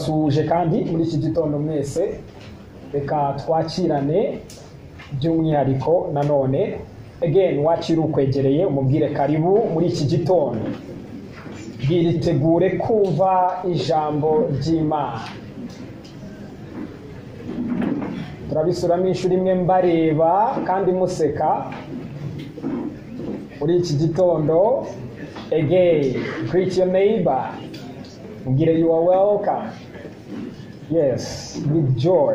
turabasuje kandi muri iki gitondo mwese reka twakirane by'umwihariko nanone again wakira ukwegereye umubwire karibu muri iki gitondo bwiritegure kumva ijambo ry'Imana. Turabisuramo inshuro imwe mbareba kandi museka muri iki gitondo. Again, greet your neighbor. Mubwire you are welcome. Yes, with joy.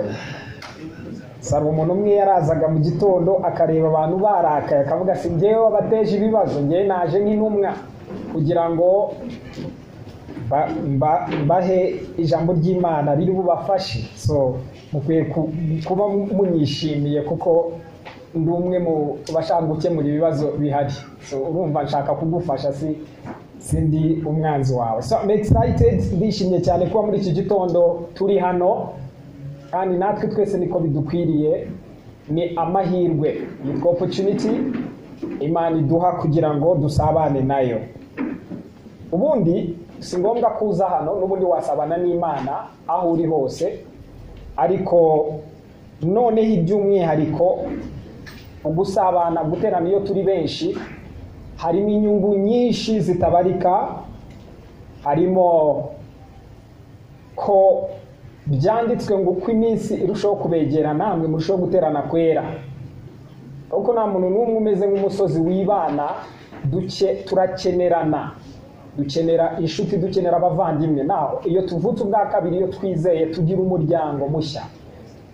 Saba umuntu umwe yarazaga mu gitondo akareba abantu barakaye akavuga si njyewe abateje ibibazo, njyewe naje nk'intumwa kugira ngo bahe ijambo ry'Imana riri bubafashe. So mukwiye kuba munyishimiye kuko ndi umwe mu bashaka gukemura ibibazo bihari. So urumva nshaka kugufasha, sindi umwanzi wawe. So I'm excited, ndishimye cyane kuba muri iki gitondo turi hano kandi natwe twese niko bidukwiriye. Ni amahirwe, ni opportunity Imana iduha kugira ngo dusabane nayo. Ubundi si ngombwa kuza hano, n'ubundi wasabana n'Imana aho uri hose, ariko noneho iby'umwihariko ugusabana guterana iyo turi benshi harimo inyungu nyinshi zitabarika. Harimo ko byanditswe ngo uko iminsi irushaho kubegera namwe murushaho guterana kwera. Uko nta muntu n'umwe umeze nk'umusozi wibana, turakenerana, dukenera inshuti, dukenera abavandimwe. Naho iyo tuvutse ubwa kabiri, iyo twizeye, tugira umuryango mushya,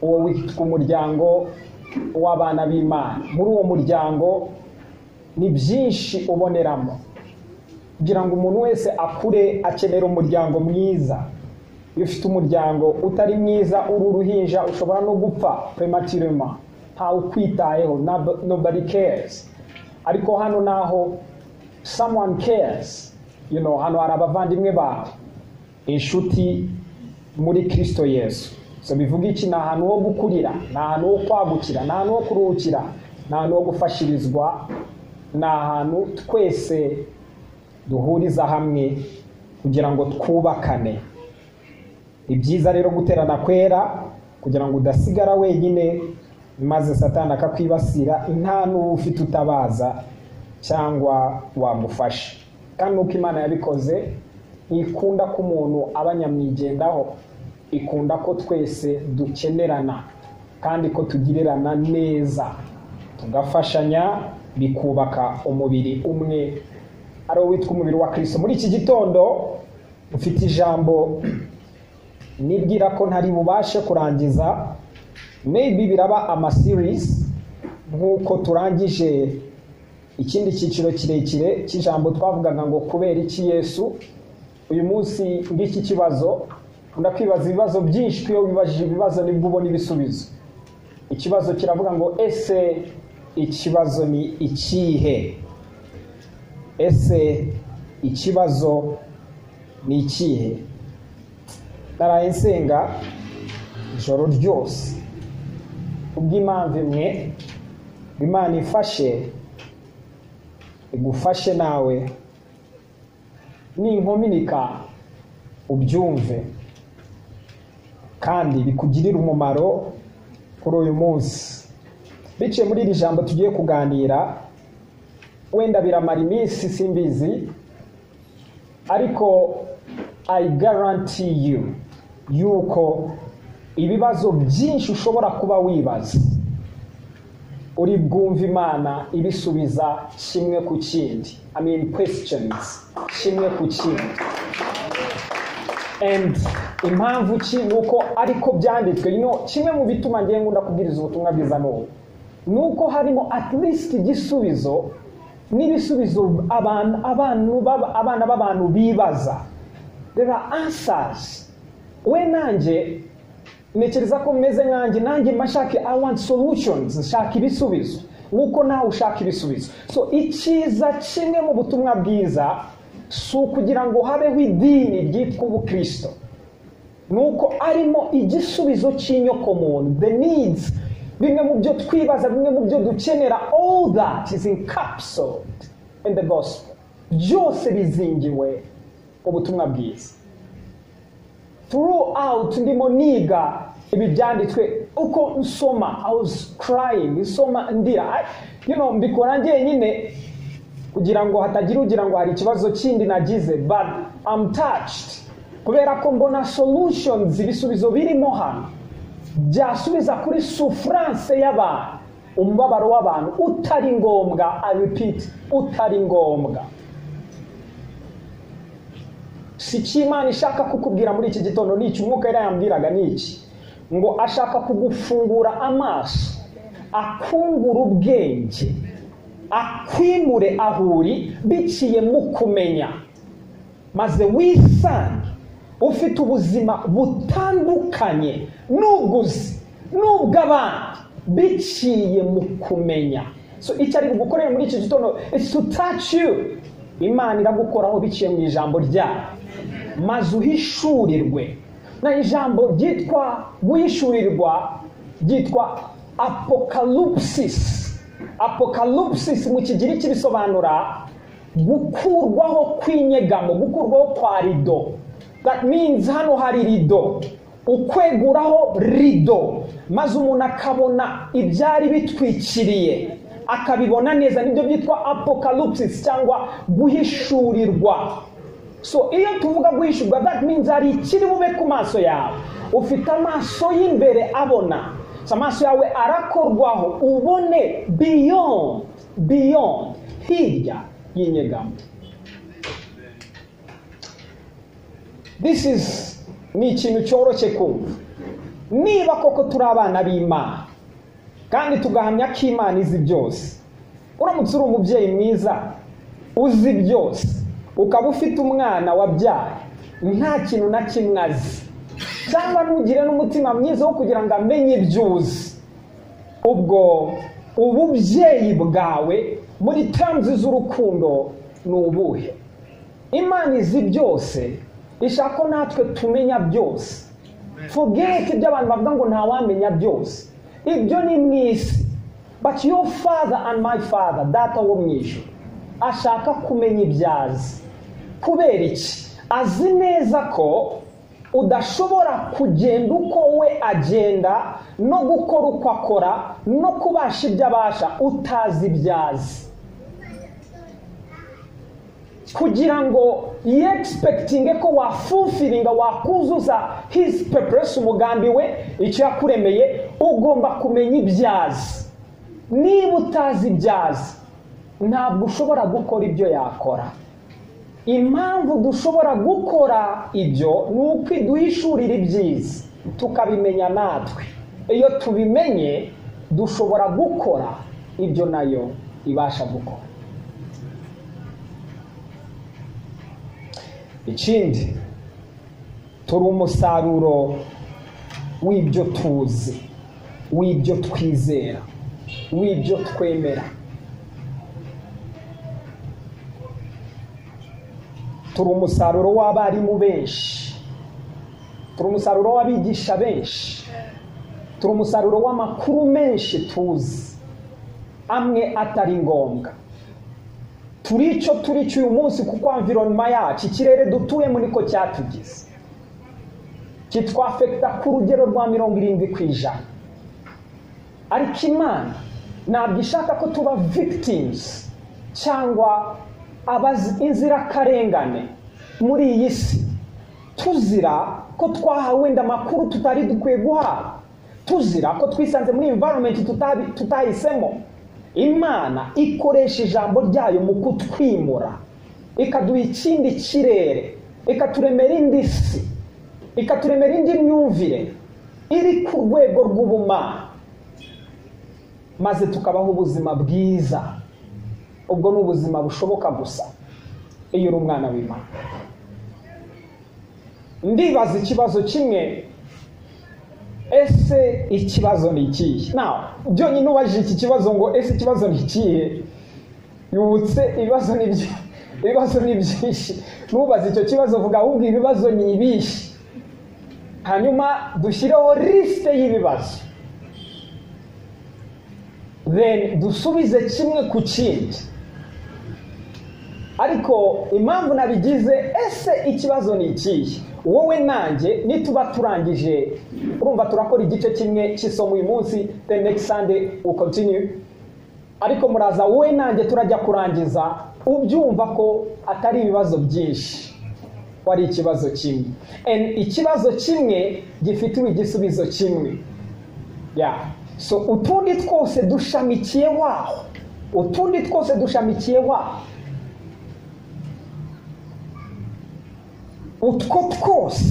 uwo witwa umuryango w'abana b'Imana. Muri uwo muryango ni byinshi uboneramo. Kugira ngo umuntu wese akure akenera umuryango mwiza. Iyo ufite umuryango utari mwiza, uri uruhinja, ushobora no gupfa prematurement, ntawe ukwitayeho, nobody cares. Ariko hano naho someone cares, hano hari abavandimwe bawe, inshuti muri Kristo Yesu. So bivuga iki? Ni ahantu ho gukurira, ni ahantu ho kwagukira, ni ahantu ho kuruhukira, ni ahantu ho gufashirizwa, ni ahantu twese duhuriza hamwe kugira ngo twubakane. Ni byiza rero guterana kwera kugira ngo udasigara wenyine maze Satani akakwibasira nta n'uwo ufite utabaza cyangwa wagufasha. Kandi nuko Imana yabikoze, ikunda ko umuntu aba nyamwigendaho, ikunda ko twese dukenerana kandi ko tugirirana neza, tugafashanya, bikubaka umubiri umwe ari wo witwa umubiri wa Kristo. Muri iki gitondo ufite ijambo nibwira ko ntari bubashe kurangiza, maybe biraba ama series nk'uko turangije ikindi cyiciro kirekire cy'ijambo twavugaga ngo kubera iki Yesu. Uyu munsi ngiki kibazo, ndakwibaza ibibazo byinshi, iyo wibajije ibibazo nibwo ubona ibisubizo. Ikibazo kiravuga ngo ese ikibazo ni ikihe? Ese ikibazo ni ikihe? Naraye nsenga ijoro ryose kubw'impamvu imwe, Imana ifashe igufashe nawe ninkominika ubyumve kandi bikugirira umumaro kuri uyu munsi. Biciye muri iri jambo tugiye kuganira, wenda biramara iminsi simbizi, ariko I guarantee you yuko ibibazo byinshi ushobora kuba wibaza uri bwumva Imana ibisubiza kimwe ku kindi. I mean questions kimwe ku kindi. And impamvu ki nuko ariko byanditswe, kimwe mu bituma ngiye ngunda kubwiriza ubutumwa bwiza nuko harimo at least igisubizo n'ibisubizo abana b'abantu bibaza. There are answers. We nanjye nekereza ko meze nanjye mashake, I want solutions, shaka ibisubizo nuko nawe ushaka ibisubizo. So icyiza kimwe mu butumwa bwiza si ukugira ngo habeho idini ryitwa ubukristo, nuko arimo igisubizo cy'inyokomuntu, the needs, bimwe mu byo twibaza, bimwe mu byo dukenera, all that is encapsulated in the gospel. Byose bizingiwe ubutumwa bwiza. throughout ndimo niga ibi byanditswe uko nsoma, I was crying, nsoma ndira, mbikora njyenyine kugira ngo hatagira ugira ngo hari ikibazo kindi nagize, but I'm touched kubera ko mbona solutions, ibisubizo birimo hano byasubiza kuri souffrance y'abantu, umubabaro w'abantu utari ngombwa. I repeat, utari ngombwa. Si cy'Imana ishaka kukubwira muri iki gitondo, n'iki umwuka yari yambwiraga n'iki, ngo ashaka kugufungura amaso, akungura ubwenge, akwimure ahuri biciye mu kumenya, maze wisange ufite ubuzima butandukanye n'ubwuzi n'ubw'abandi biciye mu kumenya. So icyo ari gukorera muri iki gitondo is to touch you. Imana iragukoraho biciye mu ijambo ryayo, maze uhishurirwe. Na ijambo ryitwa guhishurirwa ryitwa apocalypsis. Apocalypsis mu kigiriki bisobanura gukurwaho kw'inyegamo, gukurwaho kwa rido. That means hano hari rido, ukweguraho rido, maze umuntu akabona ibyari bitwikiriye, akabibona neza. Nibyo byitwa apocalypsis cyangwa guhishurirwa. So iyo tuvuga guhishurirwa, that means hari ikiri bube ku maso yawe, ufite amaso y'imbere abona, amaso yawe arakorwaho ubone beyond hirya y'inyegamo. This is ni ikintu cyoroshye kumva. Niba koko turi abana b'Imana kandi tugahamya ko Imana izi byose, uramutse uri umubyeyi mwiza uzi byose, ukaba ufite umwana wabyaye nta kintu na kimwe azi, cyangwa ntugire n'umutima mwiza wo kugira ngo amenye ibyuzi, ubwo ububyeyi bwawe muri terms z'urukundo ni ubuhe? Imana izi byose, ishaka ko natwe tumenya byose. Forget ibyo abantu bavuga ngo ntawamenya byose, ibyo ni mwisi. But your father and my father, data wo mwisho, ashaka kumenya ibyazi. Kubera iki? Azi neza ko udashobora kugenda uko we agenda, no gukora uko akora, no kubasha ibyo abasha utazi ibyazi. Kugira ngo expecting ko wafulfillinga, wakuzuza his purpose, umugambi we, icyo yakuremeye, ugomba kumenya ibyazi. Niba utazi ibyazi, ntabwo ushobora gukora ibyo yakora. Impamvu dushobora gukora ibyo ni uko iduhishurira ibyiza tukabimenya natwe. Iyo tubimenye, dushobora gukora ibyo nayo ibasha gukora. Ikindi, turi umusaruro w'ibyo tuzi, w'ibyo twizera, w'ibyo twemera. Turi umusaruro w'abarimu benshi, turi umusaruro w'abigisha benshi, turi umusaruro w'amakuru menshi tuzi, amwe atari ngombwa. Turi icyo uyu munsi kuko environment yacu, ikirere dutuyemo niko cyatugize, kitwafekta ku rugero rwa 70%. Ariko Imana ntabwo ishaka ko tuba victims cyangwa inzirakarengane muri iyi si, tuzira ko twahawe wenda amakuru tutari dukwiye guhabwa, tuzira ko twisanze muri environment tutahisemo. Imana ikoresha ijambo ryayo mu kutwimura, ikaduha ikindi kirere, ikaturemera indi si, ikaturemera indi myumvire iri ku rwego rw'ubumana, maze tukabaho ubuzima bwiza. Ubwo ni ubuzima bushoboka gusa iyo uri umwana w'Imana. Ndibaza ikibazo kimwe, ese ikibazo ni ikihe? Now, byonyine ubajije iki kibazo ngo ese ikibazo ni ikihe, yubutse ibibazo ni byinshi. Nubaza icyo kibazo vuga ahubwo ibibazo ni ibihe, hanyuma dushyireho liste y'ibibazo, then dusubize kimwe ku kindi. Ariko impamvu nabigize ese ikibazo ni ikihe, wowe nanjye nituba turangije urumva turakora igice kimwe cy'isomo uyu munsi, the next Sunday we'll continue, ariko muraza wowe nanjye turajya kurangiza ubyumva ko atari ibibazo byinshi, wari ikibazo kimwe, and ikibazo kimwe gifitiwe igisubizo kimwe. So utundi twose dushamikiye waho, utundi twose dushamikiye waho, utwo twose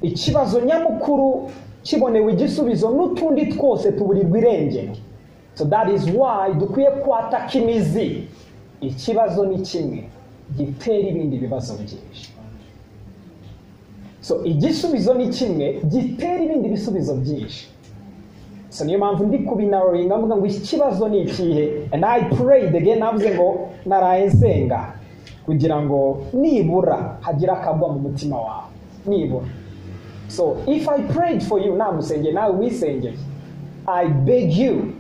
ikibazo nyamukuru kibonewe igisubizo, n'utundi twose tuburirwa irengero. So that is why dukwiye kwataka imizi. Ikibazo ni kimwe gitera ibindi bibazo byinshi. So igisubizo ni kimwe gitera ibindi bisubizo byinshi. So niyo mpamvu ndi kubinaringa mvuga ngo ikibazo ni ikihe, and I prayed again, navuze ngo naraye nsenga kugira ngo nibura hagira akagwa mu mutima wawe, nibura. So if I prayed for you, namusenge nawe wisengeye, I beg you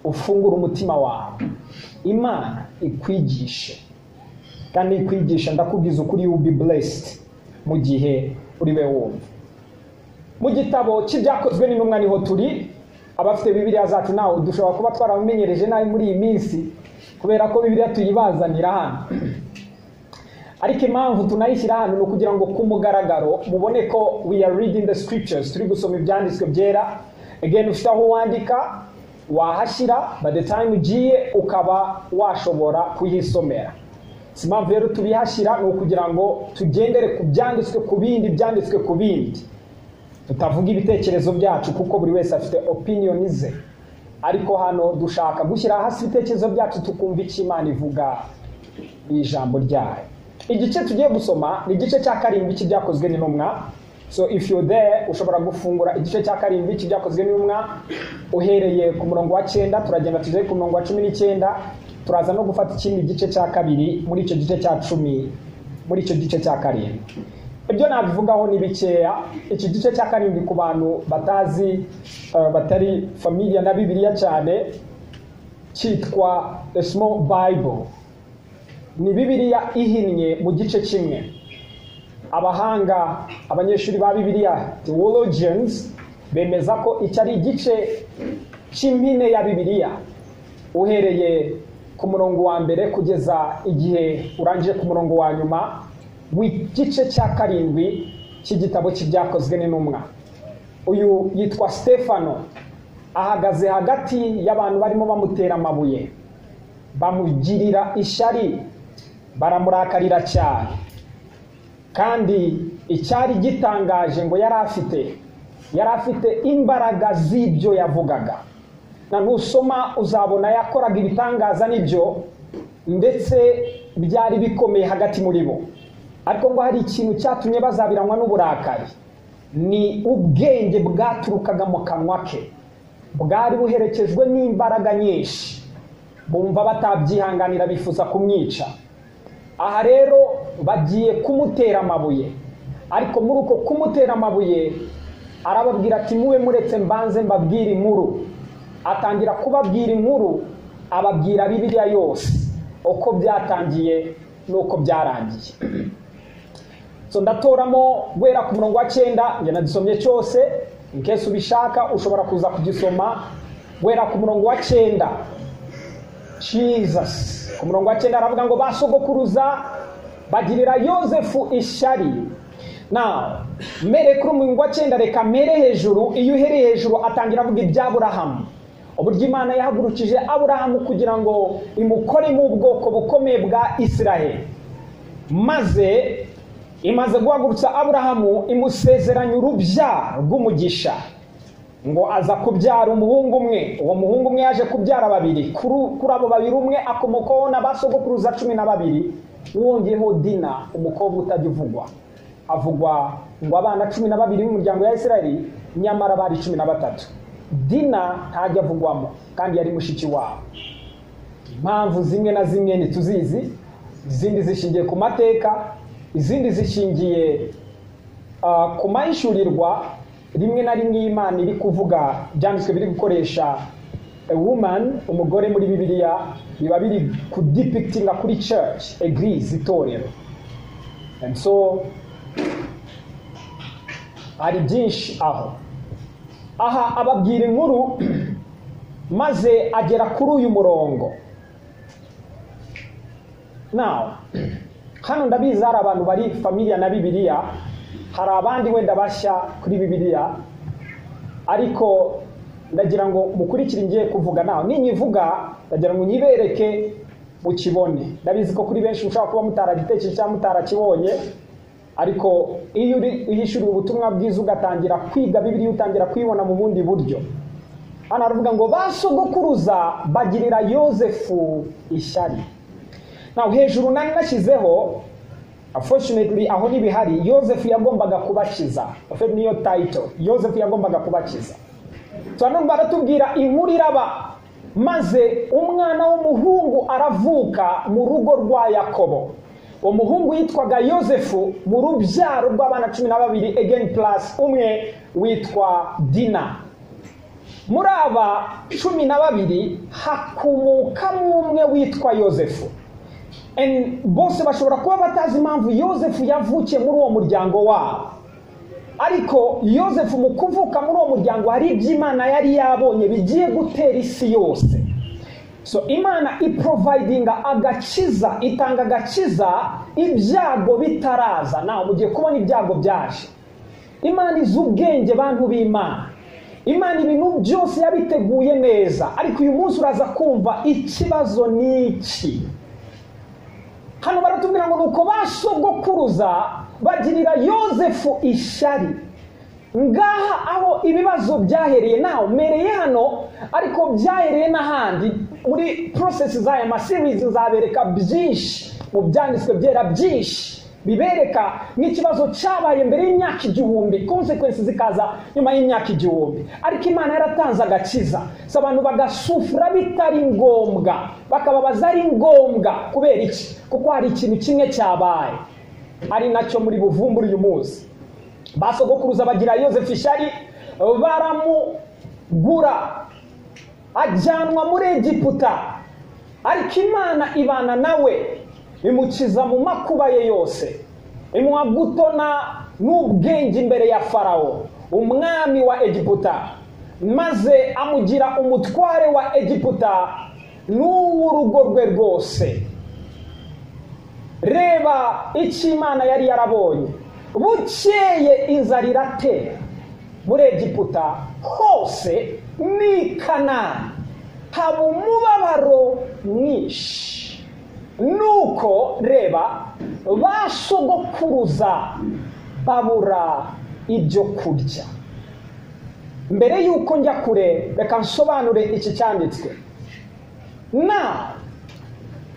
ufungura umutima wawe, Imana ikwigishe, kandi ikwigisha ndakubwiza ukuri, you will be blessed mu gihe uriwe wumva. Mu gitabo cy'ibyakozwe n'intumwa niho turi, abafite Bibiliya zacu nawe dushobora kuba twaramenyereje nabi muri iyi minsi kubera ko Bibiliya tuyibazanira hano, ariko impamvu tunayishyira hano ni ukugira ngo ku mugaragaro mubone ko we are reading the scriptures, turi gusoma ibyanditswe byera. Again, ufite aho wandika wahashyira, by the time ugiye ukaba washobora kuhisomera. Si impamvu rero tubihashyira ni ukugira ngo tugendere ku byanditswe ku bindi, byanditswe ku bindi, tutavuga ibitekerezo byacu kuko buri wese afite opinion ze, ariko hano dushaka gushyira hasi ibitekerezo byacu tukumva icyo Imana ivuga mu ijambo ryayo. Igice tugiye gusoma ni igice cya 7 cy'ibyakozwe n'intumwa. So if you're there ushobora gufungura igice cya 7 cy'ibyakozwe n'intumwa uhereye ku murongo wa 9, turagenda tujye ku murongo wa 19, turaza no gufata ikindi gice cya 2 muri icyo gice cya 10, muri icyo gice cya 7. Ibyo nabivugaho ni bikeya. Iki gice cya 7 ku bantu batazi batari familia na Bibiliya cyane, cyitwa The Small Bible. Ni Bibiliya ihinnye mu gice kimwe. Abahanga, abanyeshuri ba Bibiliya, theologians, bemeza ko iki ari igice cy'impine ya Bibiliya uhereye ku murongo wa mbere kugeza igihe urangije ku murongo wa nyuma w'igice cya 7 cy'igitabo cy'ibyakozwe n'intumwa. Uyu yitwa Stefano, ahagaze hagati y'abantu barimo bamutera amabuye, bamugirira ishyari, baramurakarira cyane, kandi icyari gitangaje ngo yari afite imbaraga z'ibyo yavugaga. Na nusoma uzabona yakoraga ibitangaza n'ibyo, ndetse byari bikomeye hagati muri bo. Ariko ngo hari ikintu cyatumye bazabiranwa n'uburakari, ni ubwenge bwaturukaga mu kanwa ke, bwari buherekejwe n'imbaraga nyinshi, bumva batabyihanganira bifuza kumwica. Aha rero bagiye kumutera amabuye, ariko muri uko kumutera amabuye arababwira ati muwe muretse mbanze mbabwire inkuru. Atangira kubabwira inkuru, ababwira Bibiliya yose uko byatangiye nuko byarangiye. So ndatoramo guhera ku murongo wa 9, njye nadisomye cyose, in case ubishaka ushobora kuza kugisoma guhera ku murongo wa 9. Jesus ku murongo wa 9 aravuga ngo basogokuruza bagirira Yosefu ishyari. Now mere kuri umurongo wa 9 reka mere hejuru. Iyo uhereye hejuru atangira avuga iby'Aburahamu, uburyo Imana yahagurukije Aburahamu kugira ngo imukore mu bwoko bukomeye bwa Isiraheli, maze imaze guhagurutsa Aburahamu imusezeranya urubyaro rw'umugisha, ngo aza kubyara umuhungu umwe. Uwo muhungu umwe yaje kubyara babiri, kuri abo babiri umwe akomokaho n'abasogokuruza 12, wongeyeho Dina umukobwa utajya avugwa ngo abana 12 b'umuryango ya Isiraheli, nyamara bari 13. Dina ntajya avugwamo kandi yari mushiki wabo. Impamvu zimwe na zimwe ntituzizi, izindi zishingiye ku mateka, izindi zishingiye ku mahishurirwa. Rimwe na rimwe Imana iri kuvuga, byanditswe biri gukoresha a woman, umugore muri Bibiliya, biba biri ku depictinga kuri church, eglise, itorero. And so hari byinshi aho. Aha ababwira inkuru maze agera kuri uyu murongo. Now hano ndabizi hari abantu bari familia na Bibiliya, hari abandi wenda bashya kuri Bibiliya, ariko ndagira ngo mukurikire ngiye kuvuga nawe. Ninyivuga ndagira ngo nyibereke mu kibone. Ndabizi ko kuri benshi ushaka kuba mutaragitekereje cyangwa mutarakibonye, ariko iyo uhishuriye ubutumwa bwiza ugatangira kwiga Bibiliya utangira kwibona mu bundi buryo. Hano aravuga ngo basogokuruza bagirira Yosefu ishyari. Now hejuru nani nashyizeho, unfortunately aho nibihari, Yosefu yagombaga kubakiza. Afite niyo title, Yosefu yagombaga kubakiza. Tuano baratubwira inkuru iraba, maze umwana w'umuhungu aravuka mu rugo rwa Yakobo. Uwo muhungu yitwaga Yosefu mu rubyaro rw'abana 12 again plus umwe witwa Dina. Muri aba 12 hakumukamo umwe witwa Yosefu. Bose bashobora kuba batazi impamvu Yosefu yavukiye muri uwo muryango wabo, ariko Yosefu mu kuvuka muri uwo muryango hari iby'Imana yari yabonye bigiye gutera isi yose. So Imana iprovidinga agakiza, itanga agakiza ibyago bitaraza. Nawe mugiye kubona ibyago byaje. Imana izi ubwenge bantu b'Imana. Imana ibintu byose yabiteguye neza, ariko uyu munsi uraza kumva ikibazo n'iki. Hano baratubwira ngo nuko basogokuruza bagirira Yosefu ishyari. Ngaha aho ibibazo byahereye, nawe mereye hano, ariko byahereye n'ahandi. Muri process z'aya series nzabereka byinshi mu byanditswe byera byinshi bibereka n'ikibazo cyabaye mbere y'imyaka 1000, consequences zikaza nyuma y'imyaka 1000. Ariko Imana yaratanze agakiza, so abantu bagasufura bitari ngombwa, bakababaza ari ngombwa. Kubera iki? Kuko hari ikintu kimwe cyabaye, ari nacyo muri buvumbura uyu munsi. Basogokuruza bagira Yosefu ishyari, baramugura ajyanwa muri Egiputa, ariko Imana ibana nawe imukiza mu makuba ye yose, imuha gutona n'ubwenge imbere ya Farawo umwami wa Egiputa, maze amugira umutware wa Egiputa n'urugo rwe rwose. Reba icyo Imana yari yarabonye. Bukeye inzara iratera muri Egiputa hose ni Kanani, haba umubabaro mwinshi. Nuko reba basogokuruza babura ibyo kurya. Mbere yuko njya kure, reka nsobanure iki cyanditswe. Na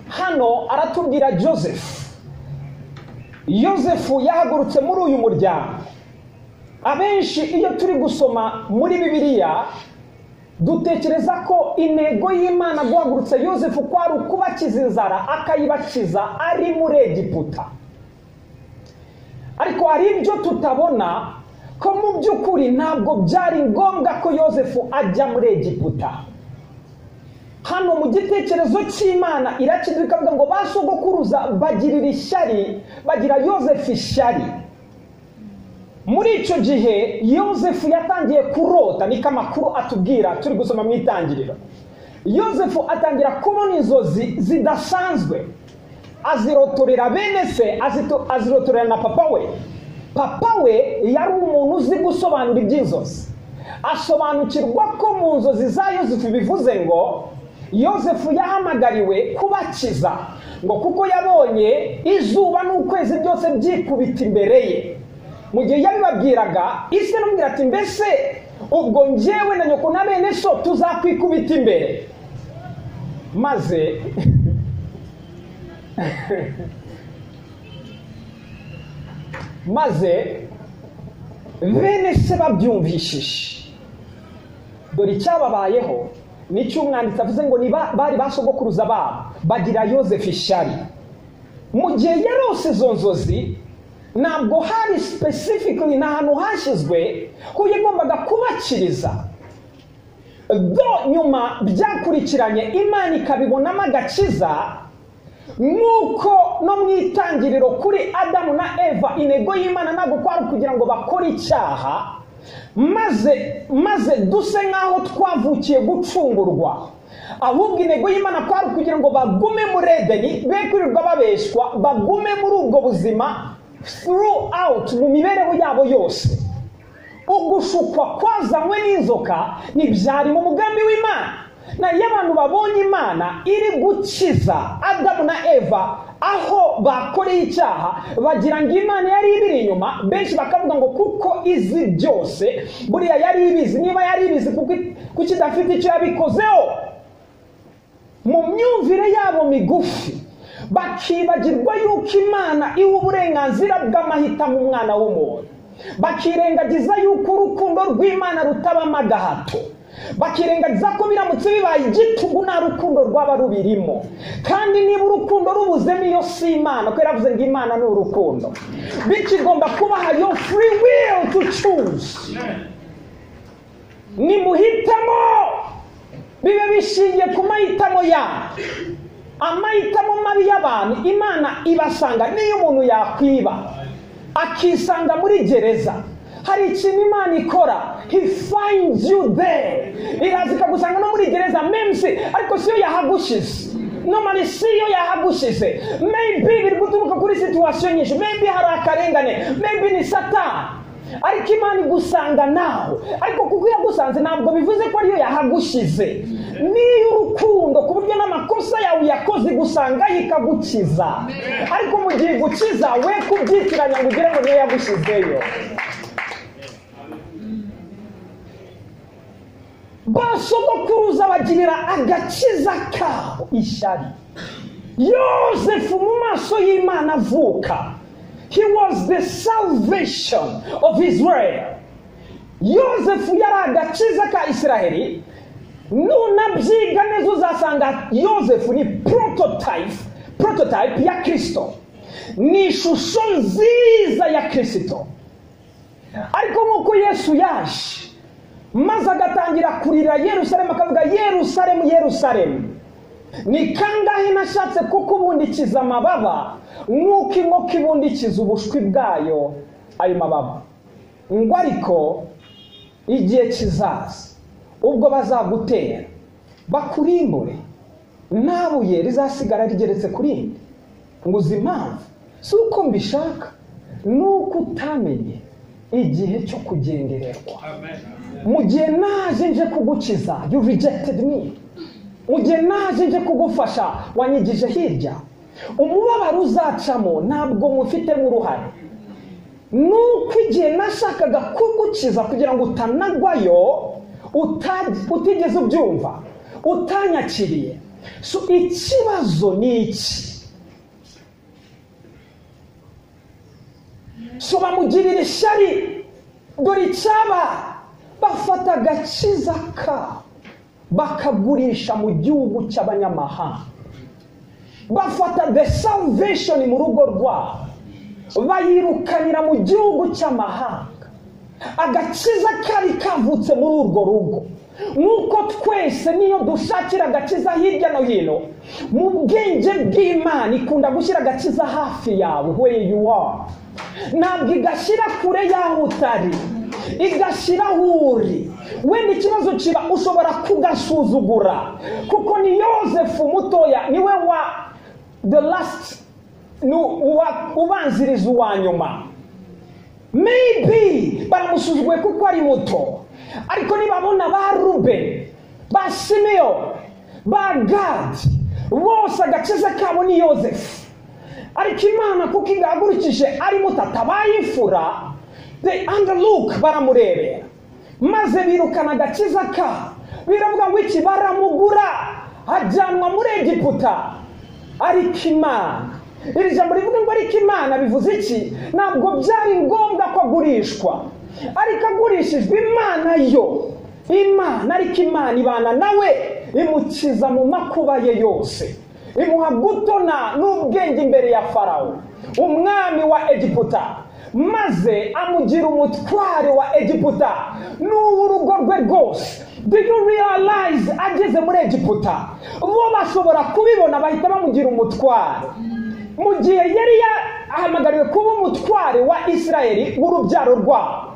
hano aratubwira Yosefu yahagurutse muri uyu muryango. Abenshi iyo turi gusoma muri Bibiliya dutekereza ko intego y'Imana guhagurutsa Yosefu kwari ukubakiza inzara, akayibakiza ari muri Egiputa. Ariko hari ibyo tutabona, ko mu by'ukuri ntabwo byari ngombwa ko Yosefu ajya muri Egiputa. Hano mu gitekerezo cy'Imana irakidika ikavuga ngo basogokuruza bagirira ishyari, bagira Yosefu ishyari. Muri icyo gihe Yosefu yatangiye kurota, niko amakuru atubwira turi gusoma mu itangiriro. Yosefu atangira kubona inzozi zidasanzwe, azirotorera bene se, azirotorera na papa we. Papa we yari umuntu uzi gusobanura iby'inzozi, asobanukirwa ko mu nzozi za Yosefu bivuze ngo Yosefu yahamagariwe kubakiza, ngo kuko yabonye izuba n'ukwezi byose byikubita imbere ye. Mu gihe yabibabwiraga, isi aramubwira ati mbese ubwo njyewe na nyoko na bene so tuzakwikubita imbere? maze bene se babyumvishije, dore icyababayeho nicyo umwanditsi avuze ngo bari basogokuruza babo bagira Yosefu ishyari. Mu gihe yarose izo nzozi, ntabwo hari specifically n'ahantu hashyizwe ko yagombaga kubakiriza. Nyuma byakurikiranye Imana ikabibonamo agakiza, nuko no mu itangiriro kuri Adamu na Eva intego y'Imana ntabwo kwari kugira ngo bakore icyaha maze duse nk'aho twavukiye gucungurwa, ahubwo intego y'Imana kwari kugira ngo bagume muri Edeni, be kwirirwa babeshwa, bagume muri ubwo buzima throughout mu mibereho yabo yose. Ugushukwa kwazanywe n'inzoka ntibyari mu mugambi w'Imana. Na y'abantu babonye Imana iri gukiza Adamu na Eva aho bakoreye icyaha, bagira ngo Imana yari ibiri inyuma. Benshi bakavuga ngo kuko izi byose buriya yari ibizi. Niba yari ibizi kuko idafite icyo yabikozeho, mu myumvire yabo migufi bakibagirwa yuko Imana iha uburenganzira bw'amahitamo umwana w'umuntu, bakirengagiza yuko urukundo rw'Imana rutabamo agahato, bakirengagiza ko biramutse bibaye igitugu nta rukundo rwaba rubirimo. Kandi niba urukundo rubuzemo iyo si Imana, ko yaravuze ngo Imana ni urukundo, bikigomba kubaha yo free will to choose. Nimuhitamo, bibe bishingiye ku mahitamo yawe. Amahitamo mabi y'abantu Imana ibasanga. Niyo umuntu yakwiba akisanga muri gereza, hari ikintu Imana ikora, he finds you there. Iraza ikagusanga no muri gereza memsi, ariko siyo yahagushize. Normally siyo yahagushize. Maybe biri guturuka kuri situation nyinshi, maybe hari akarengane, maybe ni Satani, ariko Imana igusanga naho. Ariko kuko yagusanze ntabwo bivuze ko ariyo yahagushize. Niyo urukundo ku buryo n'amakosa yawe yakoze igusanga ikagukiza, ariko mu gihe gukiza we kubyitiranya ngo ugire ngo niyo yagushizeyo. Basogokuruza bagirira agakiza kabo ishyari. Yosefu mu maso y'Imana avuka, he was the salvation of Israel. Yosefu yari agakiza ka Isiraheli. Nunabyiga neza uzasanga Yosefu ni prototype ya Kristo, ni ishusho nziza ya Kristo. Ariko nk'uko Yesu yaje maze agatangira kurira Yerusalemu, akavuga Yerusalemu Yerusalemu, ni kangahe nashatse kukubundikiza amababa nk'uko inkoko ibundikiza ubushwi bwayo ayo mababa, ngo ariko igihe kizaza ubwo bazagutera bakurimbure, nta buye rizasigara rigeretse kuri rindi. Ngo uzi impamvu? Si uko mbishaka, nuko utamenye igihe cyo kugendererwa. Mu gihe naje nje kugukiza, you rejected me. Mu gihe naje nje kugufasha, wanyigije hirya. Umubabaro uzacamo ntabwo mufitemo uruhare. Nuko igihe nashakaga kugukiza kugira ngo utanagwayo, utigeze ubyumva, utanyakiriye. So ikibazo ni iki? So bamugirira ishyari, dore icyaba, bafata agakiza kabo bakagurisha mu gihugu cy'abanyamahanga, bafata the salvation mu rugo rwabo bayirukanira mu gihugu cy'amahanga. Agakiza kari kavutse muri urwo rugo. Nuko twese niyo dushakira agakiza hirya no hino, mu bwenge bw'Imana ikunda gushyira agakiza hafi yawe, where you are. Ntabwo igashyira kure yaho utari, igashyira aho uri. Wenda ikibazo kiba ushobora kugasuzugura, kuko ni Yosefu mutoya niwe wa the last, ubanziriza uwa nyuma. Maybe baramusuzuguye kuko ari muto, ariko nibabona ba Ruben, ba Simeon, ba Gad, bose agakiza kabo ni Yosefu. Ariko Imana kuko igahagurukije ari muto atabaye imfura, they underlook, baramurebera maze birukana agakiza kabo. Biravuga ngo iki, baramugura ajyanwa muri Egiputa. Ariko Imana, iri jambo rivuga ngo ariko Imana bivuze iki? Ntabwo byari ngombwa ko agurishwa, ariko agurishijwe Imana yo. Imana, ariko Imana ibana nawe, imukiza mu makuba ye yose, imuha gutona n'ubwenge imbere ya Farawo umwami wa Egiputa, maze amugira umutware wa Egiputa n'urugo rwe rwose. Do you realize ageze muri Egiputa bo bashobora kubibona bahita bamugira umutware, mu gihe yari yahamagariwe kuba umutware wa Isirayeli w'urubyaro rwabo.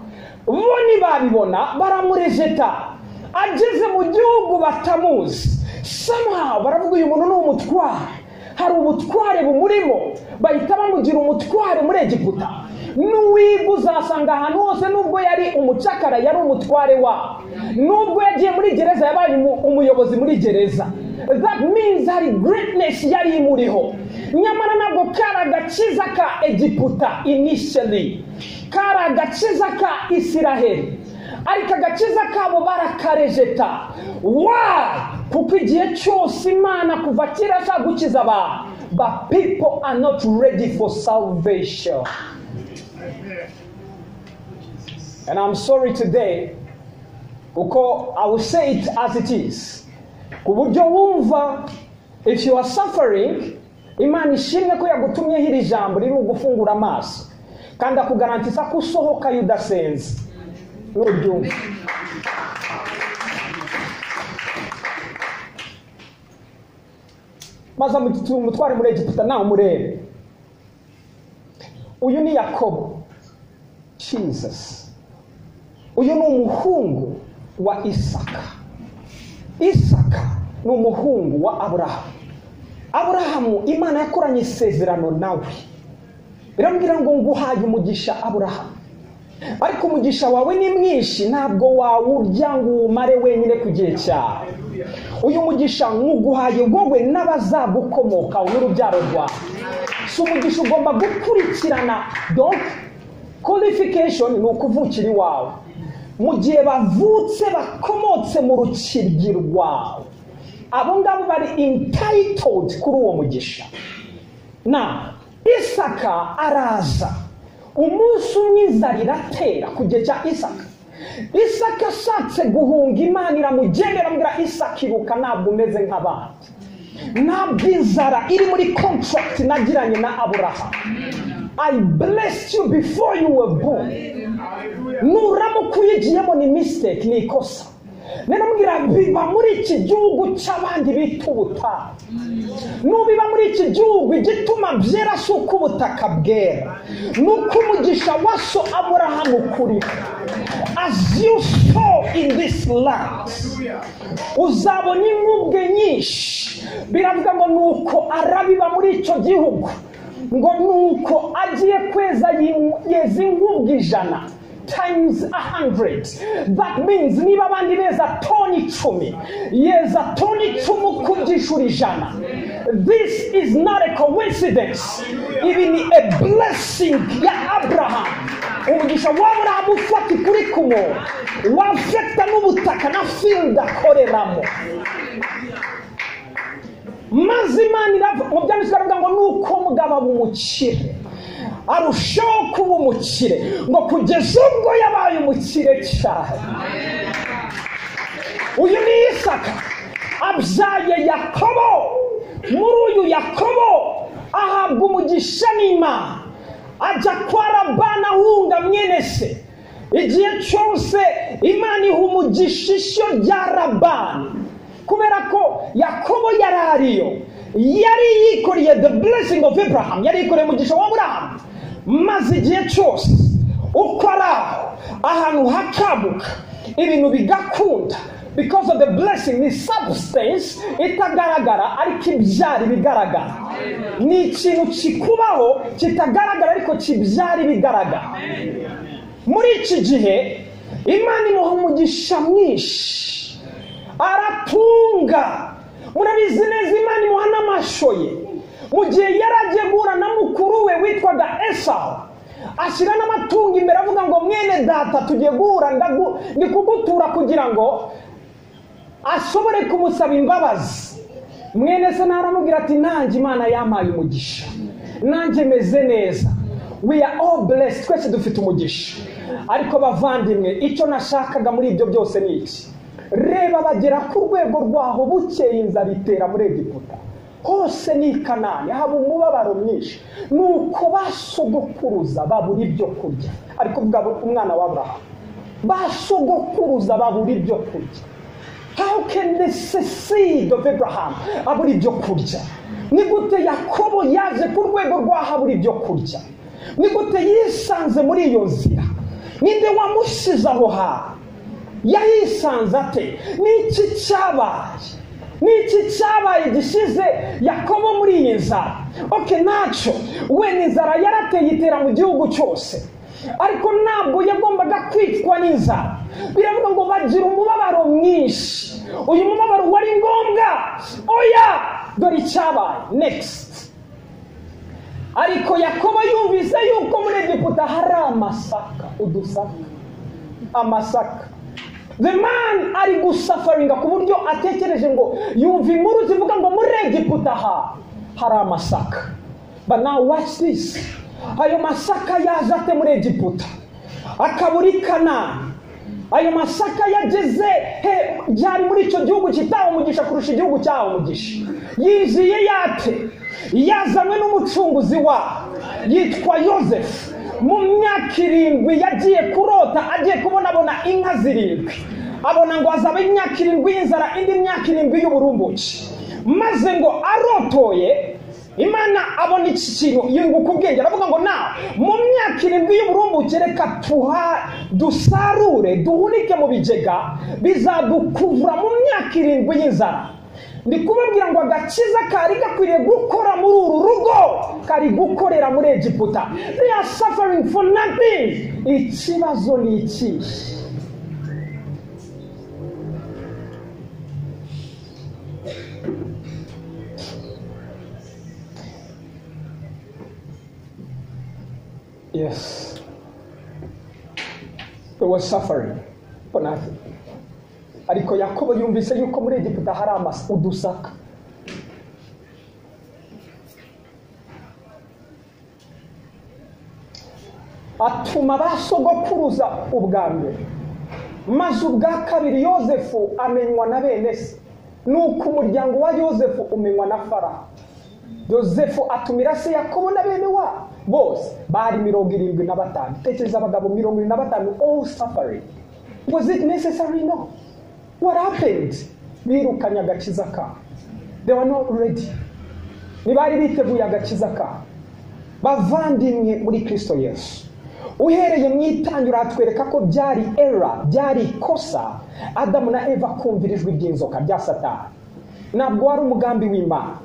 Bo nibabibona baramurejeta. Ageze mu gihugu batamuzi, somehow baravuga uyu muntu ni umutware, hari ubutware bumurimo, bahita bamugira umutware muri Egiputa. N'uwiga uzasanga ahantu hose nubwo yari umucakara yari umutware wabo, nubwo yagiye muri gereza yabaye umuyobozi muri gereza. That means hari greatness yari imuriho. Nyamara ntabwo kari agakiza ka Egiputa initially, kari agakiza ka Isiraheli, ariko agakiza kabo barakarejeta. Why? Kuko igihe cyose Imana kuva kera ashaka gukiza abantu, but people are not ready for salvation. And I'm sorry today, kuko I will say it as it is. Kuburyo wumva, if you are suffering, Imana ishimwe ko yagutumyeho iri jambo riri ugufungura amaso, kandi akugarantisa ko usohoka yudasenze. N'uryumva. Maze umutware muri Egiputa nawe umurebe. Uyu ni Yakobo. Jesus. Uyu ni umuhungu wa Isaka. Isaka ni umuhungu wa Aburahamu. Aburahamu Imana yakoranye isezerano nawe. Irambwira ngo nguhaye umugisha Aburahamu. Ariko umugisha wawe ni mwinshi, ntabwo wawurya ngo umare wenyine ku gihe cyawe. Uyu mugisha nguhaye wowe n'abazagukomokaho n'urubyaro rwawe. Si umugisha ugomba gukurikirana. Donc qualification ni ukuvukira iwawe. Mu gihe bavutse bakomotse mu rukiryi rwawe, abo ngabo bari entitled kuri uwo mugisha. Na Isaka araza. Umunsi umwe inzara iratera ku gihe cya Isaka. Isaka ashatse guhunga, Imana iramugendera amubwira Isaka ibuka ntabwo umeze nk'abandi. Ntabwo inzara iri muri contract nagiranye na Aburahamu. I blessed you before you were born. Nuramuka uyigiyemo ni mistake, ni ikosa. Nenamubwira biba muri iki gihugu cy'abandi bita ubutayu. Nubiba muri iki gihugu igituma byera si uko ubutaka bwera, nuko umugisha wa so Aburahamu kuri. As you sow in this land, uzabona inkubwe nyinshi. Biravuga ngo nuko arabiba muri icyo gihugu, ngo nuko agiye kweza yeza inkubwe 100 times 100. That means niba abandi beza toni 10, yeza toni 10 kubyishura 100. This is not a coincidence, even a blessing ya Abraham. Umugisha wa Abraham ufati kuri kumo wafekta n'ubutaka na field akoreramo. Mazimani mu byanditswe baravuga ngo nuko mugaba bumukire arushaho kuba umukire, ngo kugeza ubwo yabaye umukire cyane. Uyu ni Isaka abyaye Yakobo. Muri uyu Yakobo ahabwa umugisha n'Imana, ajya kwa Labani ahunga mwene se. Igihe cyose Imana iha umugisha ishyo rya Labani, kubera ko Yakobo yarariyo, yari yikoreye the blessing of Abraham, yari yikoreye umugisha wa Abraham. Maze igihe cyose uko araho ahantu hakabuka ibintu bigakunda, because of the blessing ni substance itagaragara ariko ibyari bigaragara. Ni ikintu kikubaho kitagaragara ariko kibyari bigaragara. Muri iki gihe Imana imuha umugisha mwinshi, aratunga. Murabizi neza Imana imuha n'amashoye. Mu gihe yaragiye guhura na mukuru we witwaga Esau, ashyira n'amatungo imbere avuga ngo mwene data tugiye guhura ndi kugutura kugira ngo ashobore kumusaba imbabazi. Mwene se naramubwira ati nanjye Imana yampaye umugisha, nanjye meze neza. We are all blessed, twese dufite umugisha. Ariko bavandimwe, icyo nashakaga muri ibyo byose ni iki? Reba bagera ku rwego rwaho bukeye inzara itera muri Egiputa. Hose ni Kanani haba umubabaro mwinshi, nuko basogokuruza babura ibyo kurya. ariko kuvuga umwana wa Abrahamu, basogokuruza babura ibyo kurya. How can the seed of Abraham abura ibyo kurya? Ni gute Yakobo yaje ku rwego rw'ahabura ibyo kurya? Ni gute yisanze muri iyo nzira? Ninde wamushize aho hantu? Yayisanze ate? N'iki cyabaye gishize Yakobo muri iyi nzara? Okay, naco we n'inzara yarateye itera mu gihugu cyose, ariko ntabwo yagombaga kwicwa n'inzara. Biravuga ngo bagira umubabaro mwinshi. Uyu mubabaro wari ngombwa. Oya, dore icyabaye. Next. Ariko Yakobo yumvise yuko muri Egiputa hari amasaka, udusaka, amasaka. The man ari gusufferinga ku buryo atekereje ngo yumva inkuru zivuga ngo muri Egiputa hari amasaka. But now watch this. Ayo masaka yaje ate muri Egiputa? Akabura i Kanani. Ayo masaka yageze byari muri icyo gihugu kitaho umugisha kurusha igihugu cyaho umugisha. Yinjiye yate? Yazanywe n'umucunguzi wa yitwa Yosefu. Mu myaka 7 yagiye kurota, agiye kubona inka 7. Abona ngo azaba imyaka 7 y'inzara, indi myaka 7 y'uburumbuke. Maze ngo arotoye, Imana abona iki kintu yunguka ubwenge, aravuga ngo mu myaka 7 y'uburumbuke reka dusarure duhunike mu bijega bizadukuvura mu myaka 7 y'inzara. Ndi kubabwira ngo agakiza kari gakwiriye gukora muri uru rugo, kari gukorera muri Egiputa. They are suffering for nothing. Ikibazo ni iki? Yes, they were suffering for nothing. Ariko Yakobo yumvise yuko muri Egiputa hari udusaka. Atuma basogokuruza ubwa mbere, maze ubwa kabiri Yosefu amenywa na bene se. Nuko umuryango wa Yosefu umenywa na Farawo. Yosefu atumira se Yakobo na bene wa bose bari 75. Tekereza abagabo 75 all suffering. Was it necessary? No. What happened? Birukanya agakiza ka. They were not ready. Nibari biteguye agakiza ka. Bavandimwe muri Kristo Yesu. Uhereye mu itangira atwereka ko byari error, byari kosa Adamu na Eva kumvirijwe iby'inzoka bya Satani. Ntabwo wari umugambi w'Imana.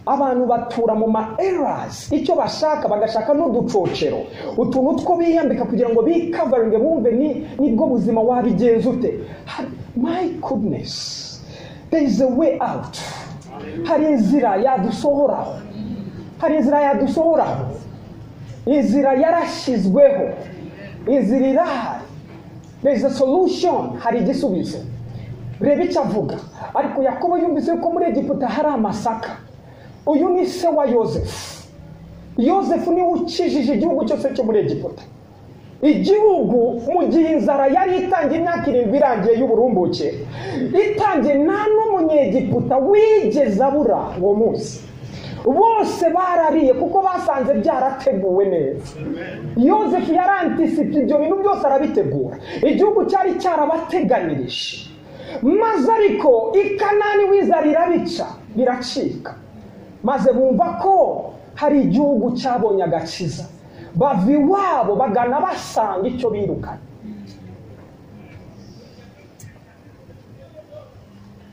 Abantu batura mu errors, icyo bashaka bagashaka n'uducocero, utuntu two biyambika kugira ngo bikavaringe bumve nibwo buzima wabigenza ute. My goodness, there is a way out. Hari inzira yadusohoraho. Inzira yarashizweho. Inzira irahari. There is a solution. Hari igisubizo. Reba icyo avuga. Ariko Yakobo yumvise ko muri Egiputa hari amasaka. Uyu ni se wa Yosefu. Yosefu ni ukijije igihugu cyose cyo muri Egiputa. Igihugu mu gihe inzara yari itangiye imyaka 7 irangiye y'uburumbuke, itangiye nta n'umunyegiputa wigeze abura uwo munsi. Bose barariye kuko basanze byarateguwe neza. Yosefu yarantisipe ibyo bintu byose arabitegura. Igihugu cyari cyarabateganirije. Maze ariko i Kanani w'inzara irabica, biracika. Maze bumva ko hari igihugu cyabonye agakiza. Bava iwabo bagana basanga icyo birukanye.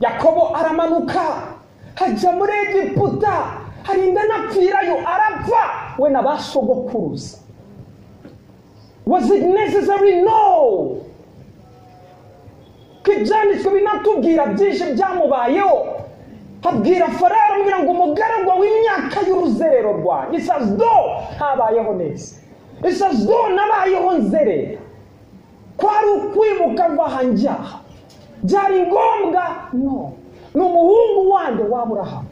Yakobo aramanuka hajya muri Egiputa, harinda napfirayo arapfa we n'abasogokuruza. Was it necessary? No. Kibyanditswe binatubwira byinshi byamubayeho. Habwira Farawo amubwira ngo umugaragu w'imyaka y'uruzerero rwanjye, it's as though habayeho neza, it's as though nabayeho nzerera. Kwari ukwimuka mva njyaha, byari ngombwa? No. Ni umuhungu wande wa Aburahamu.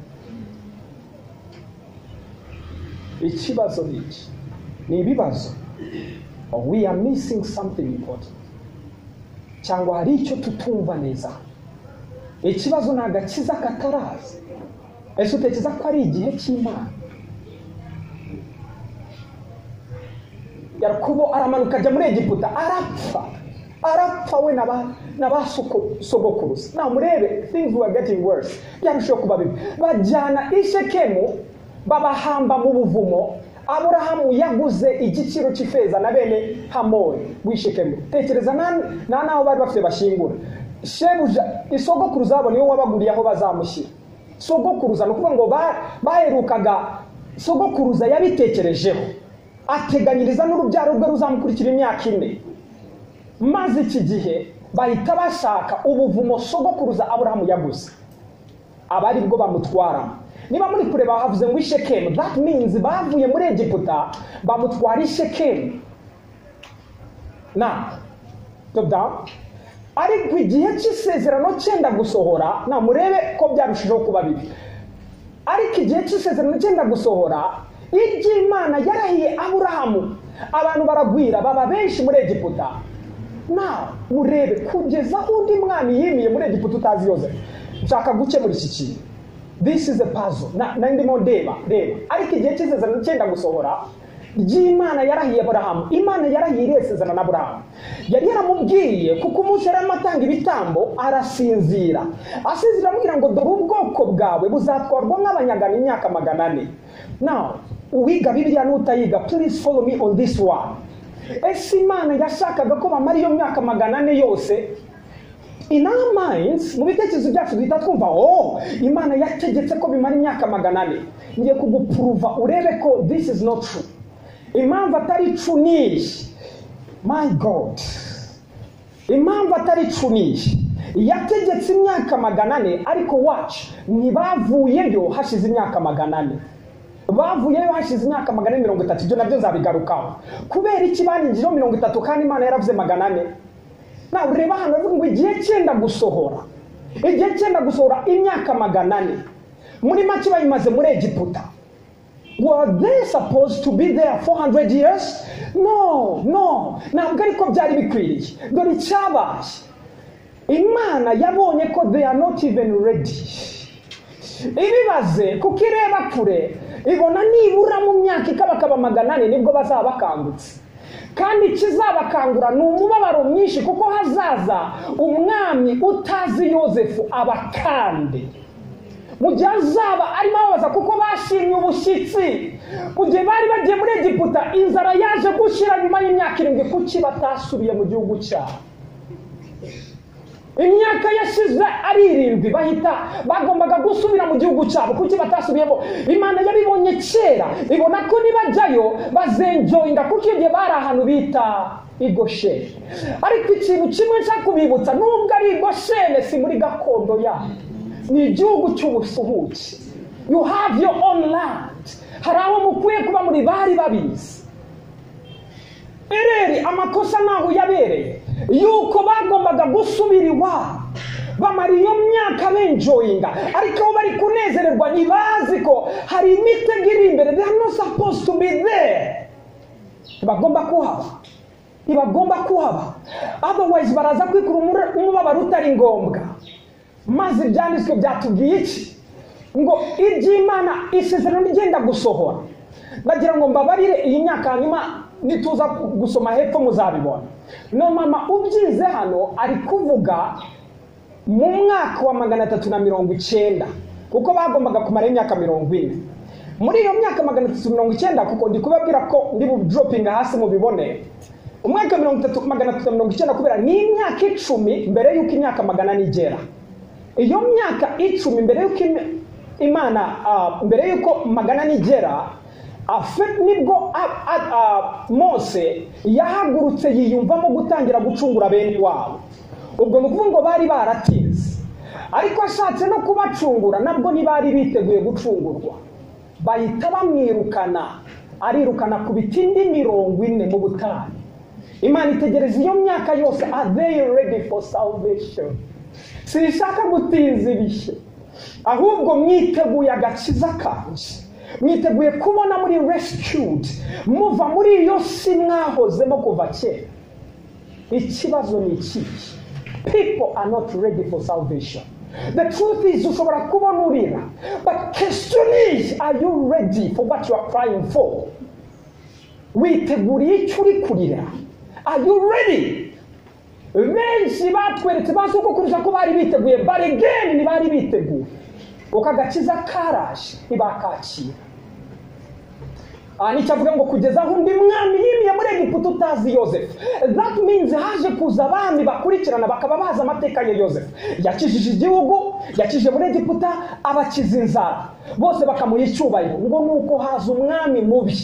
Ikibazo n'iki? Ni ibibazo. We are missing something important. Cyangwa hari icyo tutumva neza. Ikibazo ni agakiza kataraza. Ese utekereza ko ari igihe cy'Imana? Yakobo aramanuka ajya muri Egiputa, arapfa we n'abasogokuruza. Now murebe, things were getting worse. Byarushaho kuba bibi. Bajyana i Shekemu babahamba mu buvumo. Aburahamu yaguze igiciro cy'ifeza na bene Hamori w'Ishekemu. Tekereza naho bari bafite bashingura. Shebuja isogokuruza abo niwe wabaguriye aho bazamushyira. Sogokuruza no kuvuga ngo baherukaga sogokuruza yabitekerejeho. Ateganyiriza n'urubyaro rwe ruzamukurikira imyaka 4. Maze iki gihe bahita bashaka ubuvumo sogokuruza Aburahamu yaguze. Abari bwo bamutwara. Niba muri kureba havuze ngo Shekemu, that means bavuye muri Egiputa bamutwara Shekemu. Now, top down. Ariko igihe cy'isezerano cyenda gusohora, na murebe ko byarushijeho kuba bibi. Ariko igihe cy'isezerano cyenda gusohora, iby'Imana yarahiye Aburahamu, abantu baragwira baba benshi muri Egiputa. Now, murebe kugeza undi mwami yimiye muri Egiputa utazi Yozefu. Nshaka gukemura iki kintu. This is a puzzle. Na ndimo reba. Ariko igihe cy'isezerano cyenda gusohora, Imana yarahiye Aburahamu. Imana yarahiye isezerano na Aburahamu. Yari yaramubwiye kuko umunsi yaramatanga ibitambo arasinzira. Asinzira amubwira ngo dore ubwoko bwawe buzatwarwa nk'abanyagana imyaka 400. Now, uwiga Bibiliya n'utayiga, please follow me on this one. Ese Imana yashakaga ko bamara iyo myaka 400 yose? In our minds, mu bitekerezo byacu duhita twumva, Imana yategetse ko bimara imyaka 400. Ngiye kuguprova urebe ko this is not true. Impamvu atari true ni, my God, impamvu atari true ni, yategetse imyaka 400, ariko watch, ntibavuyeyo hashize imyaka 400. Bavuyeyo hashize imyaka 430. Ibyo nabyo nzabigarukaho. Kubera iki baninjiro 30 kandi Imana yaravuze 400? Na ureba hano bavuga ngo igihe cyenda gusohora. Igihe cyenda gusohora imyaka 400. Muri make bayimaze muri Egiputa. Were they supposed to be there 400 years? No. Ntabwo ariko byari bikwiriye. Dore icyabaye. Imana yabonye ko they are not even ready. Ibibaze kuko ireba kure, ibona nibura mu myaka ikabakaba 400 nibwo bazaba bakangutse. Kandi kizabakangura ni umubabaro mwinshi kuko hazaza umwami utazi Yozefu abakande. Mu gihe azaba arimo ababaza kuko bashimye ubushyitsi. Mu gihe bari bagiye muri Egiputa, inzara yaje gushira nyuma y'imyaka 7 kuki batasubiye mu gihugu cyabo. Imyaka yashize ari 7 bahita bagombaga gusubira mu gihugu cyabo kuki batasubiyemo. Imana yabibonye kera, ibona ko nibajyayo bazenjoyinga kuko igihe bari ahantu bita i Gosheni. Ariko ikintu kimwe cyakubibutsa, nubwo ari i Gosheni si muri gakondo yabo, ni igihugu cy'ubusuhuke. You have your own land. Hari aho mukwiye kuba muri bari babizi. Ereri amakosa naho yabereye yuko bagombaga gusubira iwabo, bamara iyo myaka benjoyinga, ariko aho bari kunezererwa ntibazi ko hari imitego iri imbere. They are not supposed to be there. Bagomba kuhaba. Otherwise baraza kwikura umubabaro utari ngombwa. Maze ibyanditswe byatubwiye iki? Ngo iby'Imana isezerano rigenda gusohora. Ndagira ngo mbabarire iyi myaka hanyuma nituza gusoma hepfo muzabibona. No mama ubyize hano ari kuvuga mu mwaka wa 390 kuko bagombaga kumara imyaka 40. Muri iyo myaka 390 kuko ndi kubabwira ko ndi dropping hasi mu bibone. Umwaka 390 kubera ni imyaka 10 mbere yuko imyaka 400 igera. Iyo myaka 10 mbere yuko Imana mbere yuko 400 igera, nibwo Mose yahagurutse yiyumvamo gutangira gucungura bene wabo. Ubwo nukuvuga ngo bari baratinze, ariko ashatse no kubacungura nabwo ntibari biteguye gucungurwa. Bahita bamwirukana, arirukana ku biti 40 mu butayu. Imana itegereza iyo myaka yose, are they ready for salvation? Sinshaka gutinza ibihe, ahubwo mwiteguye agakiza kanje, mwiteguye kubona muri rescued, muva muri iyo si mwahozemo kuva kera. Ikibazo ni iki? People are not ready for salvation. The truth is ushobora kubona urira, but question is, are you ready for what you are crying for? Witeguriye icyo uri kurira? Are you ready? benshi batweretse basukukuruza ko bari biteguye baregeni ntibari biteguye uko agakiza karaje ntibakakira. Nicyo avuga ngo kugeza aho undi mwami yimiye muri Egiputa utazi Yosefu. That means haje kuza abami bakurikirana bakaba bazi amateka ya Yosefu. Yakijije igihugu, yakije muri Egiputa, abakiza inzara, bose bakamuha icyubahiro. Ngo nuko haza umwami mubi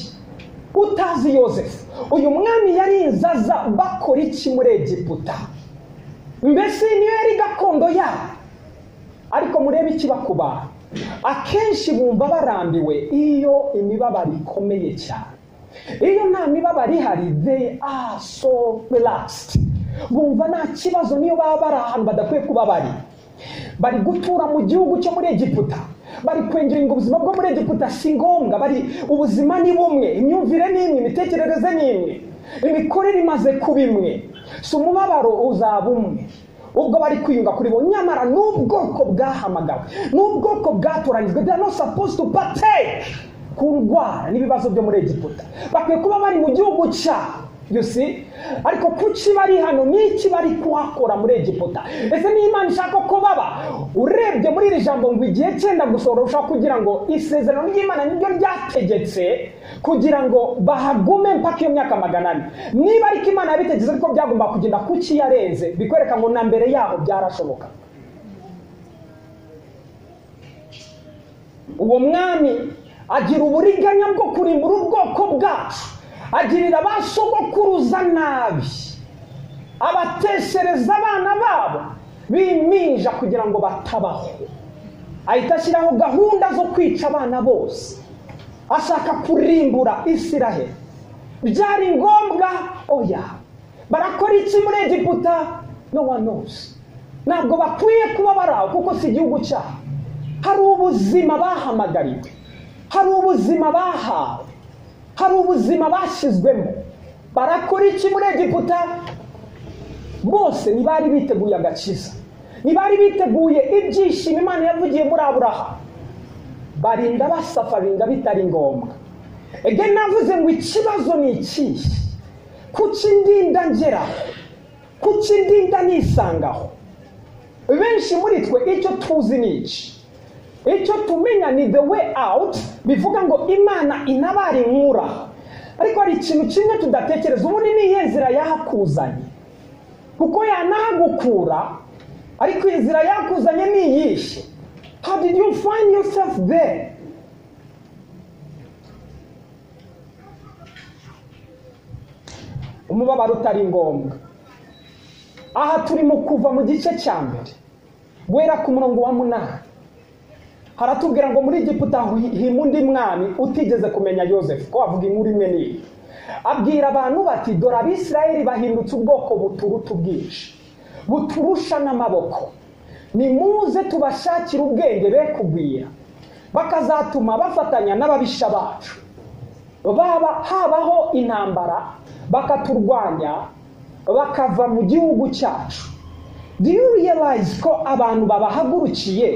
utazi Yosefu. Uyu mwami yari inzaza bakora iki muri Egiputa? Mbese niyo yari gakondo yabo. Ariko murebe ikibakubara, akenshi bumva barambiwe iyo imibabaro ikomeye cyane. Iyo nta mibabaro ihari, they are so relaxed. Bumva nta kibazo niyo baba bari ahantu badakwiye kuba bari gutura mu gihugu cyo muri Egiputa, bari kwengera ubuzima bwo muri Egiputa si ngombwa. Ubuzima ni bumwe, imyumvire ni imwe, imitekerereze ni imwe, imikorere imaze kuba imwe, si umubabaro uzaba umwe. Ubwo bari kwiyunga kuri bo, nyamara n'ubwoko bwahamagawe, n'ubwoko bwatoranyijwe, they are not supposed to partake ku ndwara n'ibibazo byo muri Egiputa. Bakwiye kuba bari mu gihugu cyabo, you see. Ariko kuki bari hano, n'iki bari kuhakora muri Egiputa? Ese ni Imana ishaka ko baba? Urebye muri iri jambo ngo igihe cyenda gusohora, ushaka kugira ngo isezerano ry'Imana niryo ryategetse kugira ngo bahagume mpaka iyo myaka 400. Niba ariko Imana yabitegetse ko byagomba kugenda, kuki yarenze? Bikwereka ngo na mbere yaho byarashoboka. Uwo mwami agira uburiganya bwo kurimbura ubwoko bwacu, agirira abasogokuruza nabi, abateshereza abana babo biminja kugira ngo batabaho. Ahita ashyiraho gahunda zo kwica abana bose, ashaka kurimbura Isiraheli. Byari ngombwa? Oya. Barakora iki muri Egiputa? No one knows. Ntabwo bakwiye kuba baraho kuko si igihugu cyabo. Hari ubuzima bahamagariwe, hari ubuzima bahawe, hari ubuzima bashyizwemo. Barakora iki muri Egiputa? Bose ntibari biteguye agakiza, ntibari biteguye ibyishimo Imana yavugiye muri Aburahamu. Barinda basafaringa bitari ngombwa. Ege navuze ngo ikibazo ni iki? Kuki ndinda ngeraho? Kuki ndinda nisangaho? Benshi muri twe icyo tuzi ni iki? Icyo tumenya ni the way out, bivuga ngo Imana inabari nkura. Ariko hari ikintu kimwe tudatekereza, ubundi ni iyihe nzira yahakuzanye? Kuko yanahagukura, ariko inzira yakuzanye ni iyihe? How did you find yourself there? Umubabaro utari ngombwa. Aha turi mu kuva mu gice cya mbere, guhera ku murongo wa 8. Haratubwira ngo muri Egiputa hima undi mwami utigeze kumenya Yosefu. Ko avuga inkuru imwe niyi. Abwira abantu bati, dore Abisirayeli bahindutse ubwoko buturuta ubwinshi, buturusha n'amaboko. Nimuze tubashakira ubwenge be kugwira, bakazatuma bafatanya n'ababisha bacu. Habaho intambara, bakaturwanya, bakava mu gihugu cyacu. Do you realize ko abantu babahagurukiye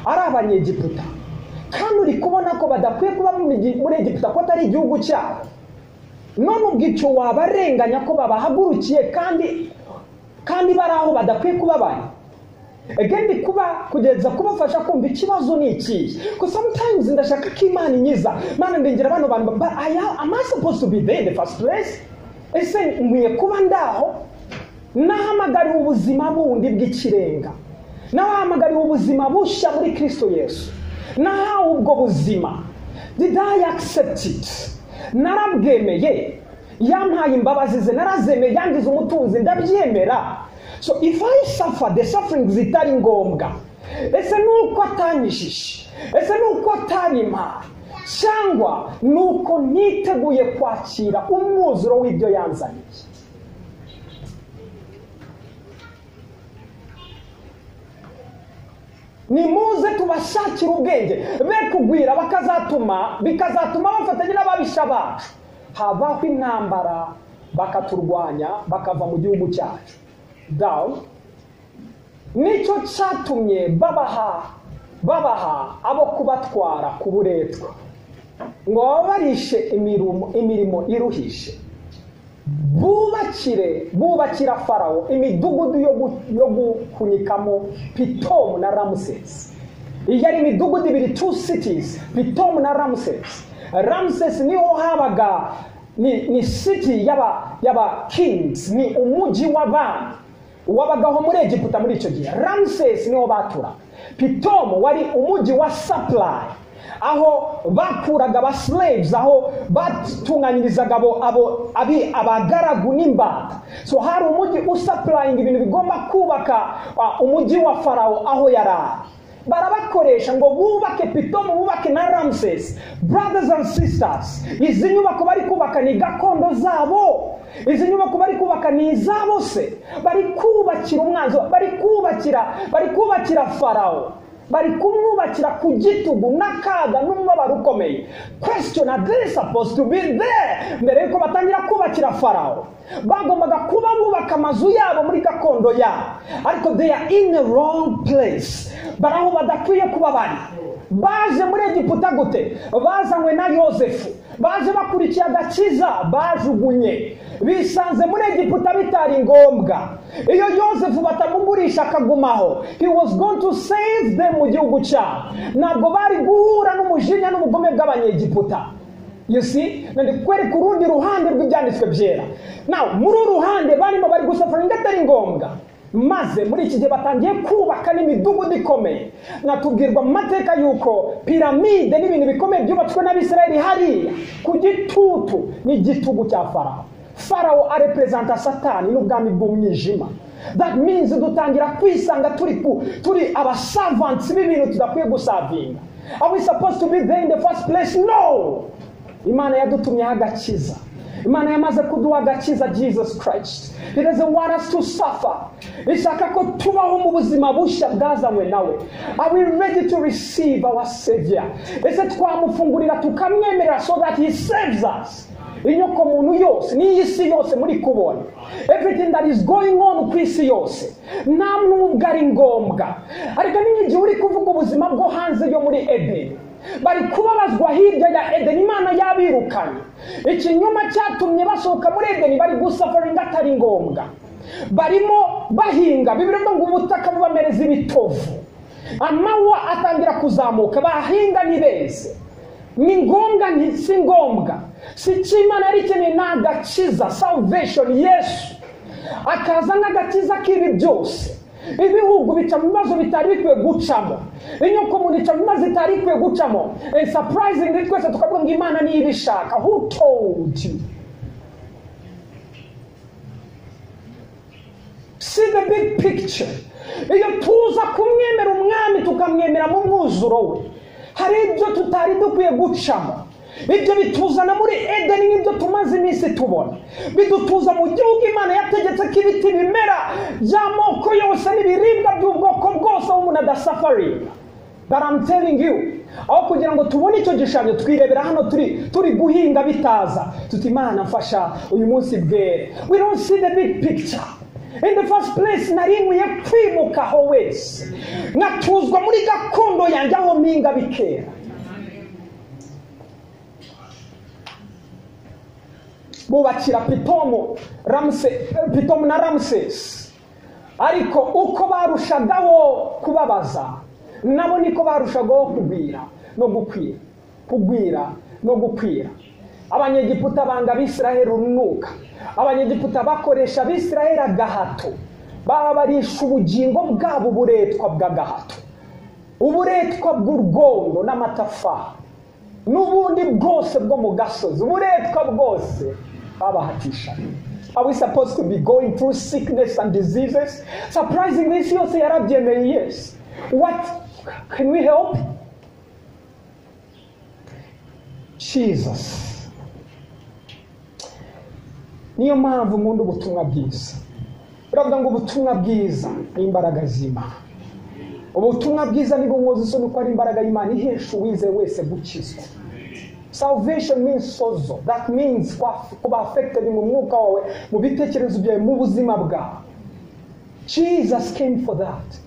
ari Abanyegiputa? Kandi uri kubona ko badakwiye kuba muri Egiputa, ko atari igihugu cyabo. None ubwicyo wabarenganya ko babahagurukiye kandi bari aho badakwiye kuba bari. Again kugeza kubafasha kumva ikibazo ni iki. Because sometimes ndashaka ko Imana inyiza, Mana ndengera bano bantu, but am I supposed to be there in the first place? Ese mwiye kuba ndaho? Nahamagariwe ubuzima bundi bw'ikirenga, nahamagariwe ubuzima bushya muri Kristo Yesu. Nahawe ubwo buzima. Did I accept it? Narabwemeye, yampaye imbabazi ze, narazemeye, yangize umutunzi, ndabyemera. So if I suffer the suffering zitari ngombwa, ese nuko atanyishishe, ese nuko atarima, cyangwa nuko niteguye kwakira umwuzuro w'ibyo yanzaniye. Nimuze tubashakira ubwenge be kugwira, bikazatuma bafatanya n'ababisha bacu. Habaho intambara, bakaturwanya, bakava mu gihugu cyacu. Down. Nicyo cyatumye babaha abo kubatwara ku buretwa, ngo babarishe imirimo iruhishe. bubakira Farawo imidugudu yo guhunikamo Pitomu na Ramses. Iyo ari imidugudu ibiri, 2 cities, Pitomu na Ramses. Ramses niho habaga ni city yaba kings, ni umuji w'abami wabagaho muri Egiputa muri icyo gihe. Ramses niho batura. Pitomu wari umuji wa supply, aho bakuraga aba slaves, aho batunganyirizaga abagaragu n'imbata. So hari umuji usupplying ibintu bigomba kubaka umuji wa Farawo aho yarari. Barabakoresha ngo bubake Pitomu, bubake na Ramses. Brothers and sisters, izi nyubako bari kubaka ni gakondo zabo. Izi nyubako bari kubaka ni izabo se. Bari kubakira umwanzo, bari kubakira Farawo. Bari kumwubakira ku gitugu n'akaga n'umubabaro ukomeye. Question, are they supposed to be there? Mbere yuko batangira kubakira Farawo, bagombaga kuba bubaka amazu yabo muri gakondo yabo. Ariko they are in the wrong place. Baraho badakwiye kuba bari. Baje muri Egiputa gute? Bazanywe na Yosefu. Baje bakurikiye agakiza, bajugunye. Bisanze muri Egiputa bitari ngombwa. Iyo Yosefu batamugurisha akagumaho, he was going to save them mu gihugu cyabo. Ntabwo bari guhura n'umujinya n'ubugome bw'Abanyegiputa. You see? Nandi kweri ku rundi ruhande rw'ibyanditswe byera. Now, muri ruhande barimo bari gusafaringa atari ngombwa. Maze muri iki gihe batangiye kubaka n'imidugudu ikomeye. Natubwirwa mu mateka yuko piramide n'ibintu bikomeye byubatswe n'Abisirayeli hariya ku gitutu n'igitugu cya Farawo. Farawo arepresenta Satani n'ubwami bw'umwijima. That means dutangira kwisanga turi abaservants b'ibintu tudakwiye gusavinga. Are we supposed to be there in the first place? No! Imana yadutumyeho agakiza. Imana yamaze kuduha agakiza, Jesus Christ. He doesn't want us to suffer. Ishaka ko tubaho mu buzima bushya bwazanywe nawe. Are we ready to receive our Savior? Ese twamufungurira tukamwemerera so that he saves us? Inyoko muntu yose, n'iyi si yose muri kubona. Everything that is going on ku isi yose, nta nubwo ari ngombwa. Ariko n'igihe uri kuvuga ubuzima bwo hanze yo muri Eden, bari kubabazwa hirya ya Eden, Imana yabirukanye. Ikinyoma cyatumye basohoka muri Eden, bari gusafaringa atari ngombwa. Barimo bahinga, Bibiliya ngo ubutaka bubamereza ibitovu. Amawa atangira kuzamuka, bahinga nibeze. Ni ngombwa si ngombwa. Si Imana yari ikeneye n'agakiza, salvation, Yesu akaza n'agakiza k'ibi byose. Ibihugu bica mu bibazo bitari bikwiye gucamo. Inyoko muntu ica mu bibazo bitari bikwiye gucamo. And surprisingly twese tukavuga ngo Imana niyo ibishaka. Who told you? See the big picture. Iyo tuza kumwemera umwami tukamwemera mu mwuzuro we, hari ibyo tutari dukwiye gucamo. Ibyo bituzana muri Eden n'ibyo tumaze iminsi tubona. Bidutuza mu gihugu Imana yategetse ko ibiti bimera by'amoko yose n'ibiribwa by'ubwoko bwose umuntu adasafaringa. But I'm telling you, aho kugira ngo tubone icyo gishushanyo twirebera hano turi guhinga bitaza, tuti Imana mfasha uyu munsi bwere. We don't see the big picture. In the first place, nari nkwiye kwimukaho wese, nkatuzwa muri gakondo yanjye aho mpinga bikera. Bubakira Pitomu na Ramses. Ariko uko barushagaho kubabaza, nabo niko barushagaho kugwira no gukwira. Abanyegiputa banga Abisirayeli urunuka. Abanyegiputa bakoresha Abisirayeli agahato. Babarisha ubugingo bwabo uburetwa bw'agahato, uburetwa bw'urwondo n'amatafari n'ubundi bwose bwo mu gasozi, uburetwa bwose babahatisha. Are we supposed to be going through sickness and diseases? Surprisingly, isi yose yarabyemeye. Yes. What can we help? Jesus. Niyo mpamvu nkunda ubutumwa bwiza. Uravuga ngo ubutumwa bwiza ni imbaraga z'Imana. Ubutumwa bwiza ni bwo isoni uko ari imbaraga y'Imana ihesha uwize wese gukizwa. Salvation means sozo. That means kuba affected mu mwuka wawe, mu bitekerezo byawe, mu buzima bwawe. Jesus came for that.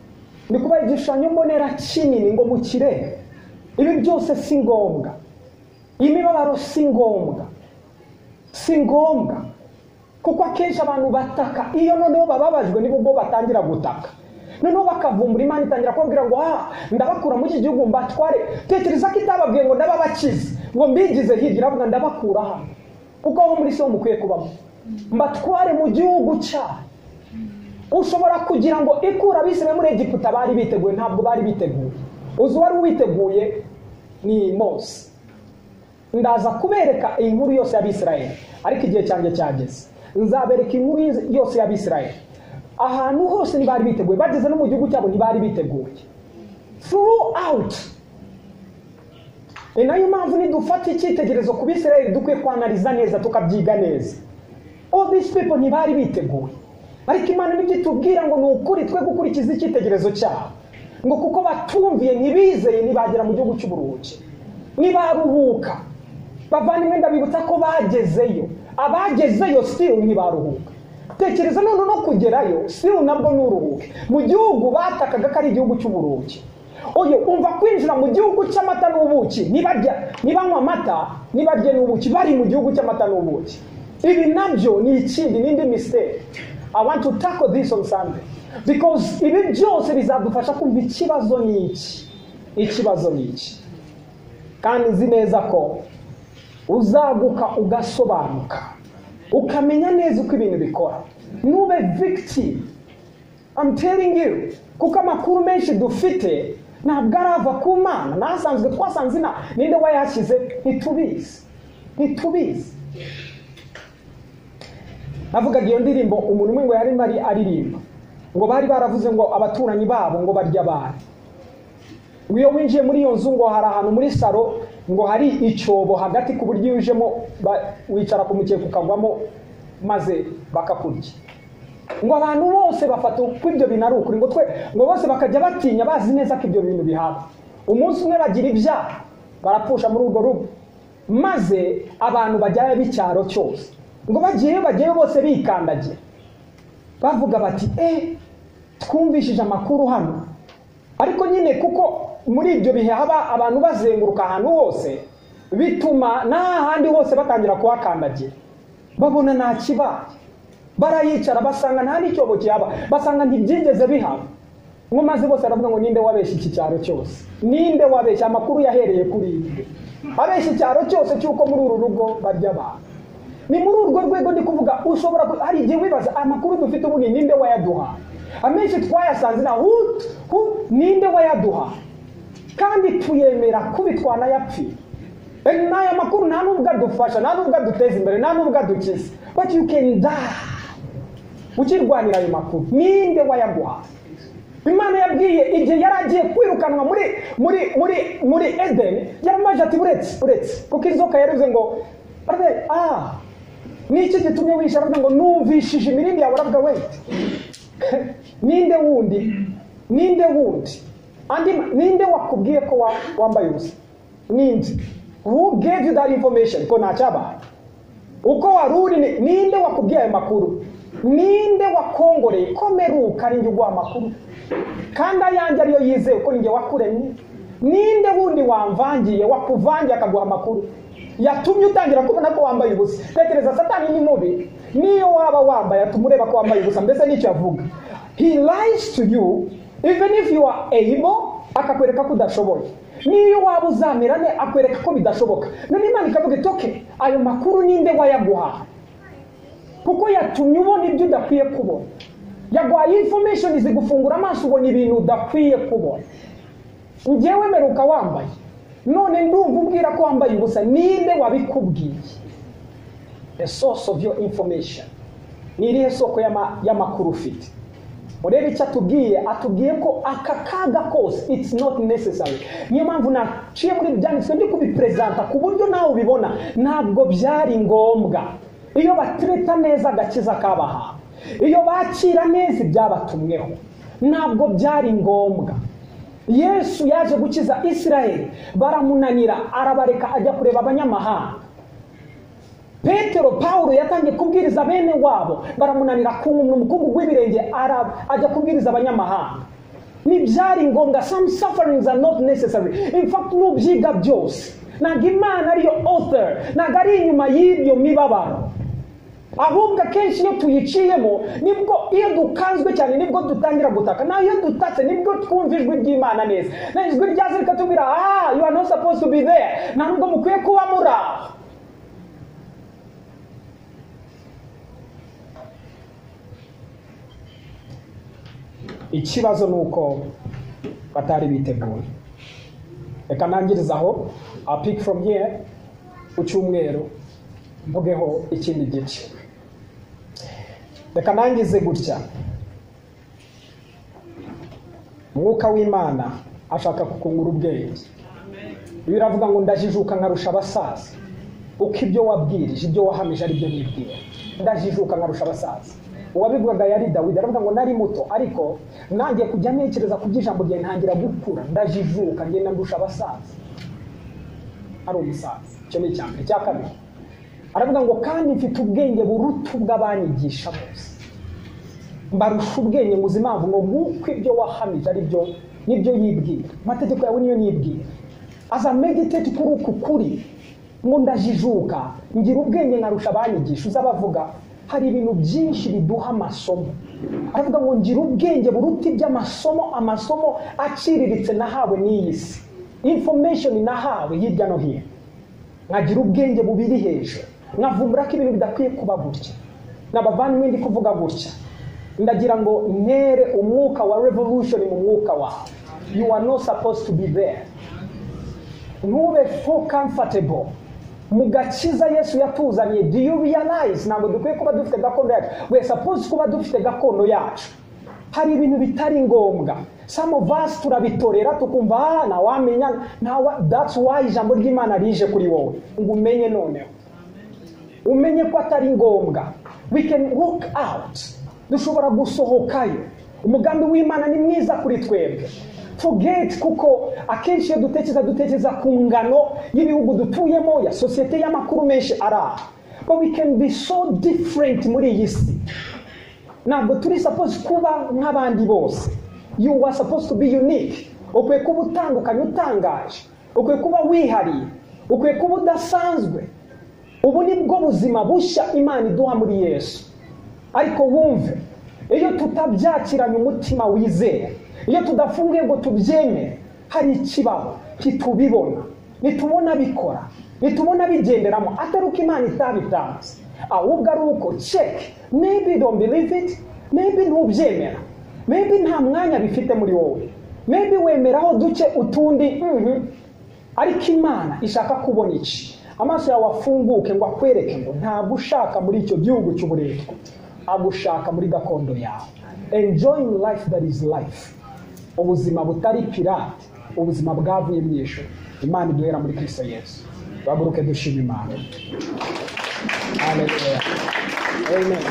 Ni kuba igishushanyo mbonera kinini ngo mukirebe. Ibi byose si ngombwa. Imibabaro si ngombwa. Si ngombwa. kuko akenshi abantu bataka iyo noneho bababajwe nibo bo batangira gutaka, noneho bakavumbura Imana itangira kubabwira ngo ndabakura muri iki gihugu mbatware. Tekereza ko itababwiye ngo ndababakize ngo mbigize hirya, iravuga ndabakura hano kuko aho muri se mukwiye kubamo, mbatware mu gihugu cyawe. Ushobora kugira ngo ikura Abisirayeli muri Egiputa bari biteguye, ntabwo bari biteguye. Uzi wari witeguye ni Mose. Ndaza kubereka inkuru yose y'Abisirayeli, ariko igihe cyanjye cyageze nzabereka inkuru yose y'Abisirayeli. Ahantu hose ntibari biteguye, bageze no mu gihugu cyabo ntibari biteguye throughout. Nayo mpamvu nidufata icyitegererezo ku Bisirayeli dukwiye kwanaliza neza, tukabyiga neza. All these people ntibari biteguye, ariko Imana nibyo itubwira ngo ni ukuri twe gukurikiza icyitegererezo cyabo, ngo kuko batumviye ntibizeye ntibagera mu gihugu cy'uburuhuke, ntibaruhuka. Bavandimwe ndabibutsa ko bagezeyo, abagezeyo still ntibaruhuka. Tekereza none no kugerayo still nabwo nuruhuke. Mu gihugu batakaga ko ari igihugu cy'uburuhuke. Oyo umva kwinjira mu gihugu cy'amata n'ubuki, nibanywa amata nibarye n'ubuki, bari mu gihugu cy'amata n'ubuki. Ibi nabyo ni ikindi, n'indi mistake. I want to tackle this on Sunday because ibi byose bizadufasha kumva ikibazo ni iki. Kandi nzi neza ko uzaguka ugasobanuka, ukamenya neza uko ibintu bikora. Nube victim. I'm telling you, kuko amakuru menshi dufite ntabwo arava ku Mana. Nasanzwe twasanze ninde wayashyize ntitubizi. Navugaga iyo ndirimbo umuntu umwe ngo yarimo aririmba ngo bari baravuze ngo abaturanyi babo ngo barya abantu. Iyo winjiye muri iyo nzu ngo hari ahantu muri saro ngo hari icyobo hagati ku buryo ujemo wicara ku mukeka ukagwamo maze bakakurya. Ngo abantu bose bafata uko ibyo bintu ari ukuri, ngo bose bakajya batinya bazi neza ko ibyo bintu bihaba. Umunsi umwe bagira ibyaha barapfusha muri urwo rugo, maze abantu bajyayo b'icyaro cyose ngo bagiyeyo bose bikandagira bavuga bati twumvishije amakuru hano. Ariko nyine kuko muri ibyo bihe haba abantu bazenguruka ahantu hose, bituma n'ahandi hose batangira kuhakandagira, babona nta kibaye. Barayicara basanga nta n'icyobo cyaba, basanga ntibyigeze bihaba. Ngo maze bose baravuga ngo ninde wabeshya iki cyaro cyose, ninde wabeshya? Amakuru yahereye kuri ibi, abeshya icyaro cyose cy'uko muri uru rugo barya abantu. Ni muri urwo rwego ndi kuvuga, ushobora hari igihe wibaza amakuru dufite ubu ninde wayaduha. Amenshi twayasanze na ninde wayaduha, kandi tuyemera kubitwana yapfi. N'aya makuru nta nubwo adufasha, nta nubwo aduteza imbere, nta nubwo adukiza. But you can die ukirwanira ayo makuru. Ninde wayaguha? Imana yabwiye igihe yaragiye kwirukanwa muri Eden, yaramaje ati uretse kuko inzoka yaruze ngo ni iki gitumye wisha? Aravuga ngo numvishije imirindi yawe. Aravuga wait, ninde wundi ninde wakubwiye ko wambaye ubusa? Ninde? Who gave you that information? Ko ntacyaba uko waruri, ninde wakubwiye ayo makuru? Ninde wakongoreye ko meruka ari njye ugwa amakuru kandi ayanjye ariyo yizeye ko ninjye wakuremye? Ninde wundi wamvangiye wakuvangiye akaguha amakuru yatumye utangira kubona ko wambaye ubusa? Tekereza, Satani ni mubi. Niyo waba wambaye atumureba ko wambaye ubusa, mbese nicyo avuga. He lies to you even if you are able, akakwereka ko udashoboye. Niyo waba uzamerane akwereka ko bidashoboka. None Imana ikavuga itoke ayo makuru ninde wayaguha? Kuko yatumye ubona ibyo udakwiye kubona. Yaguhaye information zigufungura amaso ubona ibintu udakwiye kubona. Njyewe meruka wambaye, none ndumva ubwira ko wambaye ubusa. Ninde wabikubwiye? The source of your information. Ni irihe soko y'amakuru ufite? Urebe icyo atubwiye ko aka kaga kose it's not necessary. Niyo mpamvu naciye muri byanditswe ndi kubipresenta ku buryo nawe ubibona ntabwo byari ngombwa. Iyo batreta neza agakiza kabaha, iyo bakira neza ibyabatumweho, ntabwo byari ngombwa. Yesu yaje gukiza Isirayeli, baramunanira arabareka ajya kureba abanyamahanga. Petero, Paulo yatangiye kubwiriza bene wabo, baramunanira umukungu w'ibirenge ajya kubwiriza abanyamahanga. Nibyari ngombwa. Some sufferings are not necessary. In fact, nubyiga byose ntabwo Imana ariyo author, ntabwo ari inyuma y'ibyo mibabaro. ahubwo akenshi iyo tuyiciyemo nibwo iyo dukanzwe cyane nibwo dutangira gutaka, naho iyo dutatse nibwo twumva ijwi ry'Imana neza. Na ijwi ryaza rikatubwira you are not supposed to be there, nta nubwo mukwiye kuba muri aho. Ikibazo nuko batari biteguye. Reka nangiriza aho, I'll pick from here ku cyumweru mvugeho ikindi gice. Reka nangize gutya. Mwuka w'Imana ashaka kukungura ubwenge. Biravuga ngo ndajijuka nkarusha abasaza. Uko ibyo wabwirije, ibyo wahamije ari byo nibwira. Ndajijuka nkarusha abasaza. Uwabivugaga yari Dawidi, aravuga ngo nari muto ariko nangiye kujya ntekereza ku by'ijambo rye ntangira gukura, ndajijuka ngenda ndusha abasaza. Ari umusaza. Icyo ni icyambere. Cya kabiri, aravuga ngo kandi mfite ubwenge buruta ubw'abanyigisha bose. Mbarusha ubwenge muzi impamvu ngo nk'uko ibyo wahamije ari byo nibyo yibwira. Amategeko yawe niyo nibwira. Aza meditate kuri uku kuri ngo ndajijuka ngira ubwenge nkarusha abanyigisha. Uzabavuga hari ibintu byinshi biduha amasomo. Aravuga ngo ngira ubwenge buruta iby'amasomo, amasomo aciriritse nahawe n'iyi si, information nahawe hirya no hino. Nkagira ubwenge bubiri hejuru, nkavumbura ko ibintu bidakwiye kuba gutya. N'abavandimwe ndi kuvuga gutya, ndagira ngo ntere umwuka wa revolution mu mwuka wawe. You are not supposed to be there. Ntube so comfortable mugakiza Yesu yatuzaniye. Do you realize ntabwo dukwiye kuba dufite gakondo yacu? We suppose kuba dufite gakondo yacu. Hari ibintu bitari ngombwa. Some of us turabitorera tukumva na wamenya na that's why ijambo ry'Imana rije kuri wowe ngo umenye noneho. Umenye ko atari ngombwa. We can walk out. Dushobora gusohokayo. Umugambi w'Imana ni mwiza kuri twebwe. Forget kuko akenshi iyo dutekereza ku ngano y'ibihugu dutuyemo, ya societe y'amakuru menshi ara. But we can be so different muri iyi si. Ntabwo turi supposed kuba nk'abandi bose. You are supposed to be unique. Ukwiye kuba utandukanye, utangaje. Ukwiye kuba wihariye. Ukwiye kuba udasanzwe. Ubu ni bwo buzima bushya Imana iduha muri Yesu. Ariko wumve, iyo tutabyakiranye umutima wizera, iyo tudafungiye ngo tubyemere, hari ikibaho kitubibona, nitubona bikora, nitubona bigenderamo atari uko Imana itabitanze. Ahubwo ari uko check, maybe don't believe it, maybe ntubyemera, maybe nta mwanya bifite muri wowe, maybe wemeraho duke utundi ariko Imana ishaka kubona iki. Amaso yawe afunguke ngo akwereke ngo ntabwo ushaka muri icyo gihugu cy'uburetwa, agushaka muri gakondo yawe. Enjoying life that is life. Ubuzima butari pirate, ubuzima bwavuye mu ijuru. Imana iduhera muri Kristo Yesu. Baguruke dushima Imana. Hallelujah. Amen.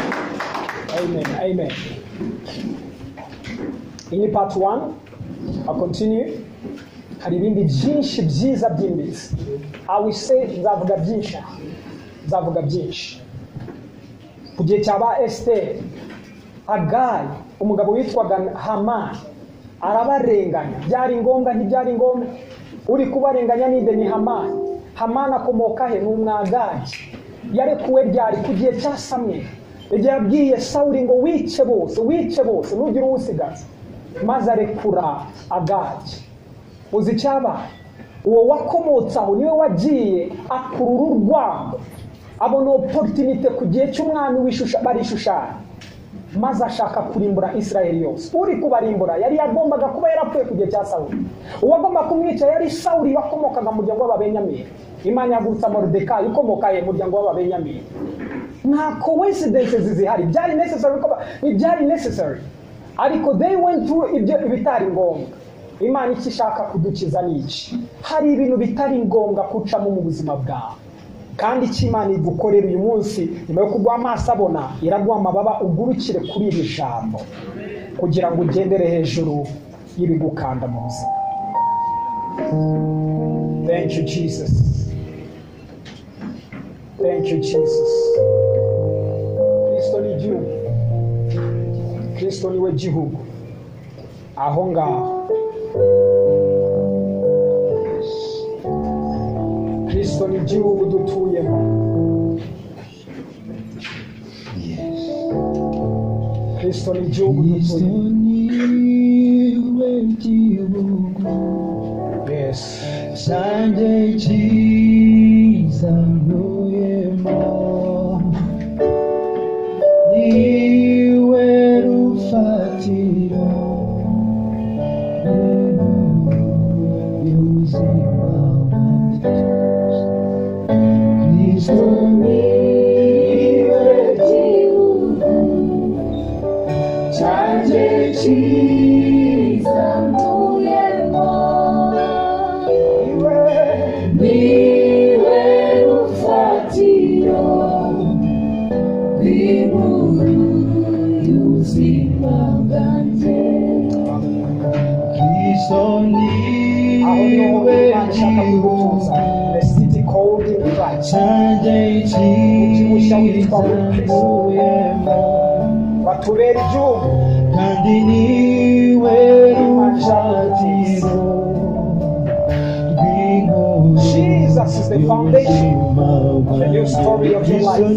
Amen. Amen. In part 1, I'll continue. Hari ibindi byinshi byiza byimbitse. I will say nzavuga byinshi. Ku gihe cyaba Esther, Hagayi, umugabo witwaga Hamani, arabarenganya. Byari ngombwa ntibyari ngombwa? Uri kubarenganya ninde? Ni Hamani. Hamani akomoka he? Ni Umwagagi. Yarekuwe ryari? Ku gihe cya Samweli. Igihe yabwiye Sawuli ngo wice bose ntugire uwusigaza. Maze arekura Agagi. Uzi cyaba? Uwo wakomotsaho niwe wagiye akurura urwango, abona opportunity ku gihe cy'umwami w'Ishushani, maze ashaka kurimbura Israeli yose. Uri kubarimbura yari yagombaga kuba yarapfuye ku gihe cya Sawuli. Uwagomba kumwica yari Sawuli wakomokaga mu muryango w'Ababenyamini. Imana yagurutsa Moridekayi ukomoka mu muryango w'Ababenyamini. Nta coincidences zihari. Byari necessary. Ariko they went through ibitari ngombwa. Imana iki ishaka kudukiza n'iki? Hari ibintu bitari ngombwa kucamo mu buzima bwawe. Kandi icyo Imana igukorera uyu munsi, nyuma yo kugwa amaso abona, iraguha amababa ugurukire kuri iri jambo kugira ngo ugendere hejuru y'ibigukanda mu buzima. Thank you Jesus. Thank you Jesus. Kristo ni gihugu. Kristo niwe gihugu. Aho ngaho Kristo ni gihugu dutuyemo. Kristo ni igihugu dutuye. Yes. Sunday Jesus Noyema Niwe rufatiro Yuzima Kristo niwe gihugu Sunday Jesus Noyema Niwe rufatiro Bimuru Yuzima bwanjye Kristo niwe gihugu The city called in Christ. Sunday Jesus Noyema Batubera igihugu kandi niwe rufatiro Jesus is the foundation of the new story of your life.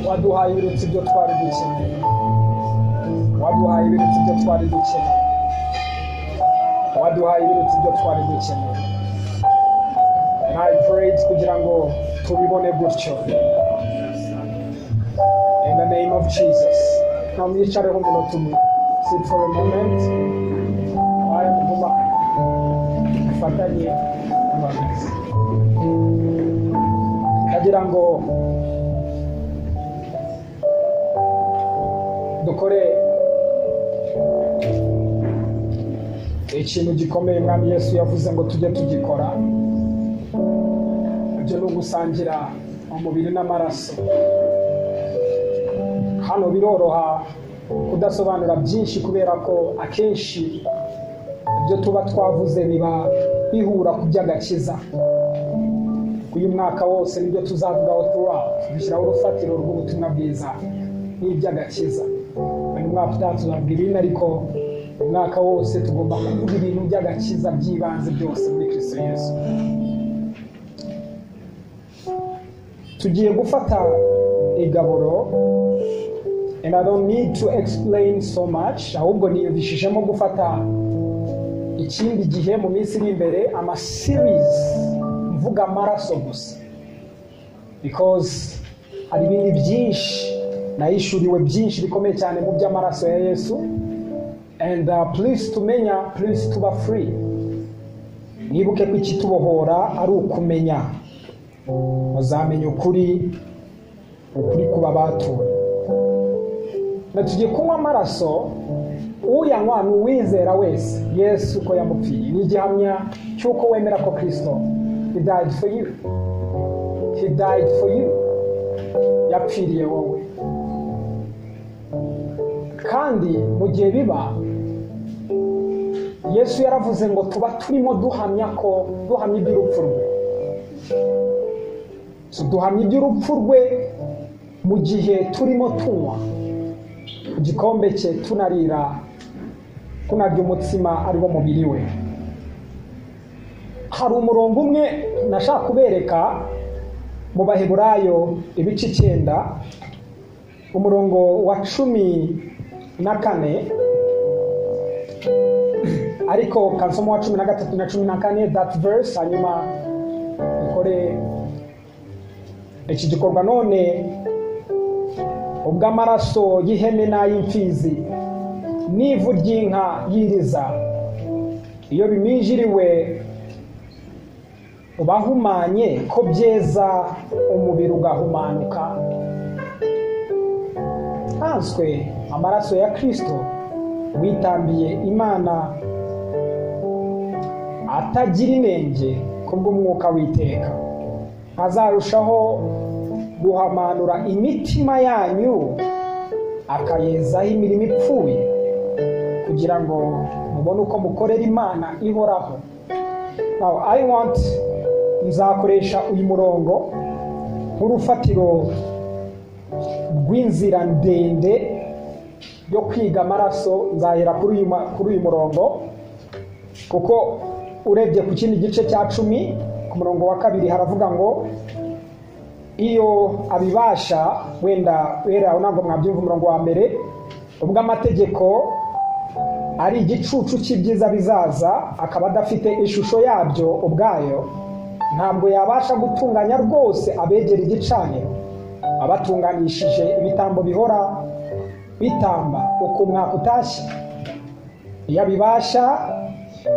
Waduhaye ibirutsi ibyo twari dukeneye. Waduhaye ibirutsi ibyo twari dukeneye. Waduhaye ibirutsi ibyo twari dukeneye. And I prayed kugira ngo tubibone gutyo. In the name of Jesus. Now mwicareho umunota umwe. Sit for a moment. Aye muvuma. Fatanye amazi. Kagira ngo dukore ikintu gikomeye mwami Yesu yavuze ngo tujye tugikora, ibyo ni ugusangira umubiri n'amaraso. Hano biroroha kudasobanura byinshi kubera ko akenshi ibyo tuba twavuze biba bihura ku by'agakiza. Uyu mwaka wose nibyo tuzavugaho dushyiraho urufatiro rw'ubutumwa bwiza n'iby'agakiza. Uyu mwaka utazavuga ibindi, ariko umwaka wose tugomba kuvuga ibintu by'agakiza by'ibanze byose muri Kristo Yesu. Tugiye gufata igaburo, and I don't need to explain so much, ahubwo niyumvishijemo gufata ikindi gihe mu minsi iri imbere series mvuga amaraso gusa, because hari ibindi byinshi nayishuriwe byinshi bikomeye cyane mu by'amaraso ya Yesu. And please tumenya, please tuba free. Nibuke ko ikitubohora ari ukumenya, muzamenya ukuri kuba batuye. Na tugiye kunywa amaraso, uyanywa ni uwizera wese Yesu ko yamupfiriye. Ni igihamya cy'uko wemera ko Kristo he died for you. He died for you. Yapfiriye wowe. Kandi mu gihe biba, Yesu yaravuze ngo tuba turimo duhamya iby'urupfu rwe. So duhamya iby'urupfu rwe mu gihe turimo tunywa ku gikombe cye, tunarya umutsima ari wo mubiri we. Hari umurongo umwe nashaka kubereka mu Baheburayo ibice 9, umurongo wa 14, ariko kansoma wa 13 na 14, that verse. Hanyuma ikore iki gikorwa none ubwo amaraso y'ihene n'ay'imfizi n'ivu ry'inka yiriza iyo biminjiriwe ubahumanye ko byeza umubiri ugahumanuka. Hanswe amaraso ya Kristo witambiye Imana atagira inenge kubw'umwuka w'iteka, azarushaho guhamanura imitima yanyu akayezaho imirimo ipfuye, kugira ngo mubone uko mukorera Imana ihoraho. Now nzakoresha uyu murongo nk'urufatiro rw'inzira ndende yo kwiga amaraso. Nzahera kuri uyu murongo, kuko urebye ku kindi gice cya 10 ku murongo wa 2 haravuga ngo iyo abibasha, wenda aho ntabwo mwabyumva umurongo wa mbere, ubwo amategeko ari igicucu cy'ibyiza bizaza akaba adafite ishusho yabyo ubwayo, ntabwo yabasha gutunganya rwose abegera igicaniro abatunganishije ibitambo bihora bitamba uko umwaka utashye. Iyo abibasha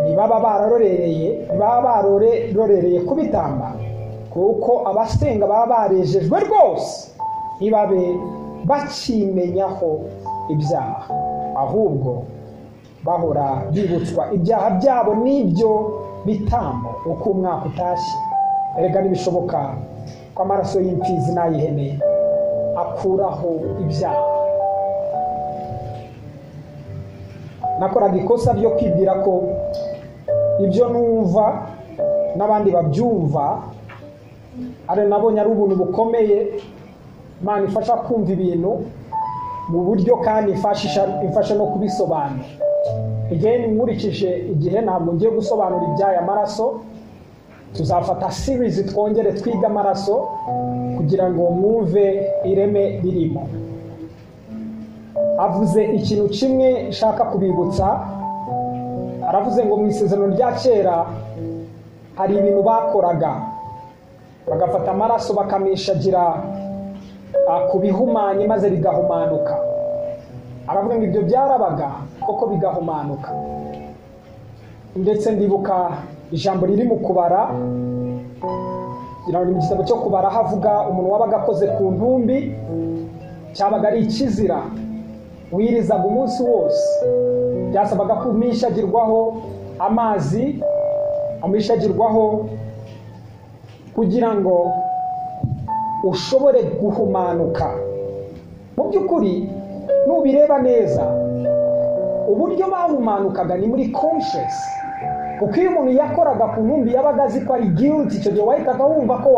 ntibaba barorereye kubitamba, kuko abasenga baba barejejwe rwose, ntibabe bakimenyaho ibyaha, ahubwo bahora bibutswa ibyaha byabo n'ibyo bitambo uko umwaka utashye. Erega ntibishoboka ko amaraso y'imfizi n'ay'ihene akuraho ibyaha. Nakoraga ikosa ryo kwibwira ko ibyo numva n'abandi babyumva ari nabonye ari ubuntu bukomeye. Imana ifasha kumva ibintu mu buryo kandi ifasha no kubisobanura. Igihe nkurikije igihe ntabwo ngiye gusobanura iby'aya maraso. Tuzafata series twongere twiga amaraso kugira ngo mwumve ireme ririmo. Avuze ikintu kimwe nshaka kubibutsa, aravuze ngo mu isezerano rya kera hari ibintu bakoraga, bagafata amaraso bakamishagira ku bihumanye maze bigahumanuka. Aravuga ngo ibyo byarabaga koko bigahumanuka. Ndetse ndibuka ijambo riri mu Kubara, mu gitabo cyo Kubara havuga umuntu wabaga akoze ku ntumbi, cyabaga ari ikizira, wirizaga umunsi wose, byasabaga kumishagirwaho amazi amishagirwaho kugira ngo ushobore guhumanuka. Mu by'ukuri nubireba neza uburyo bahumanukaga ni muri conscious, kuko iyo umuntu yakoraga ku ntumbi yabaga azi ko ari guilty, icyo gihe wahitaga wumva ko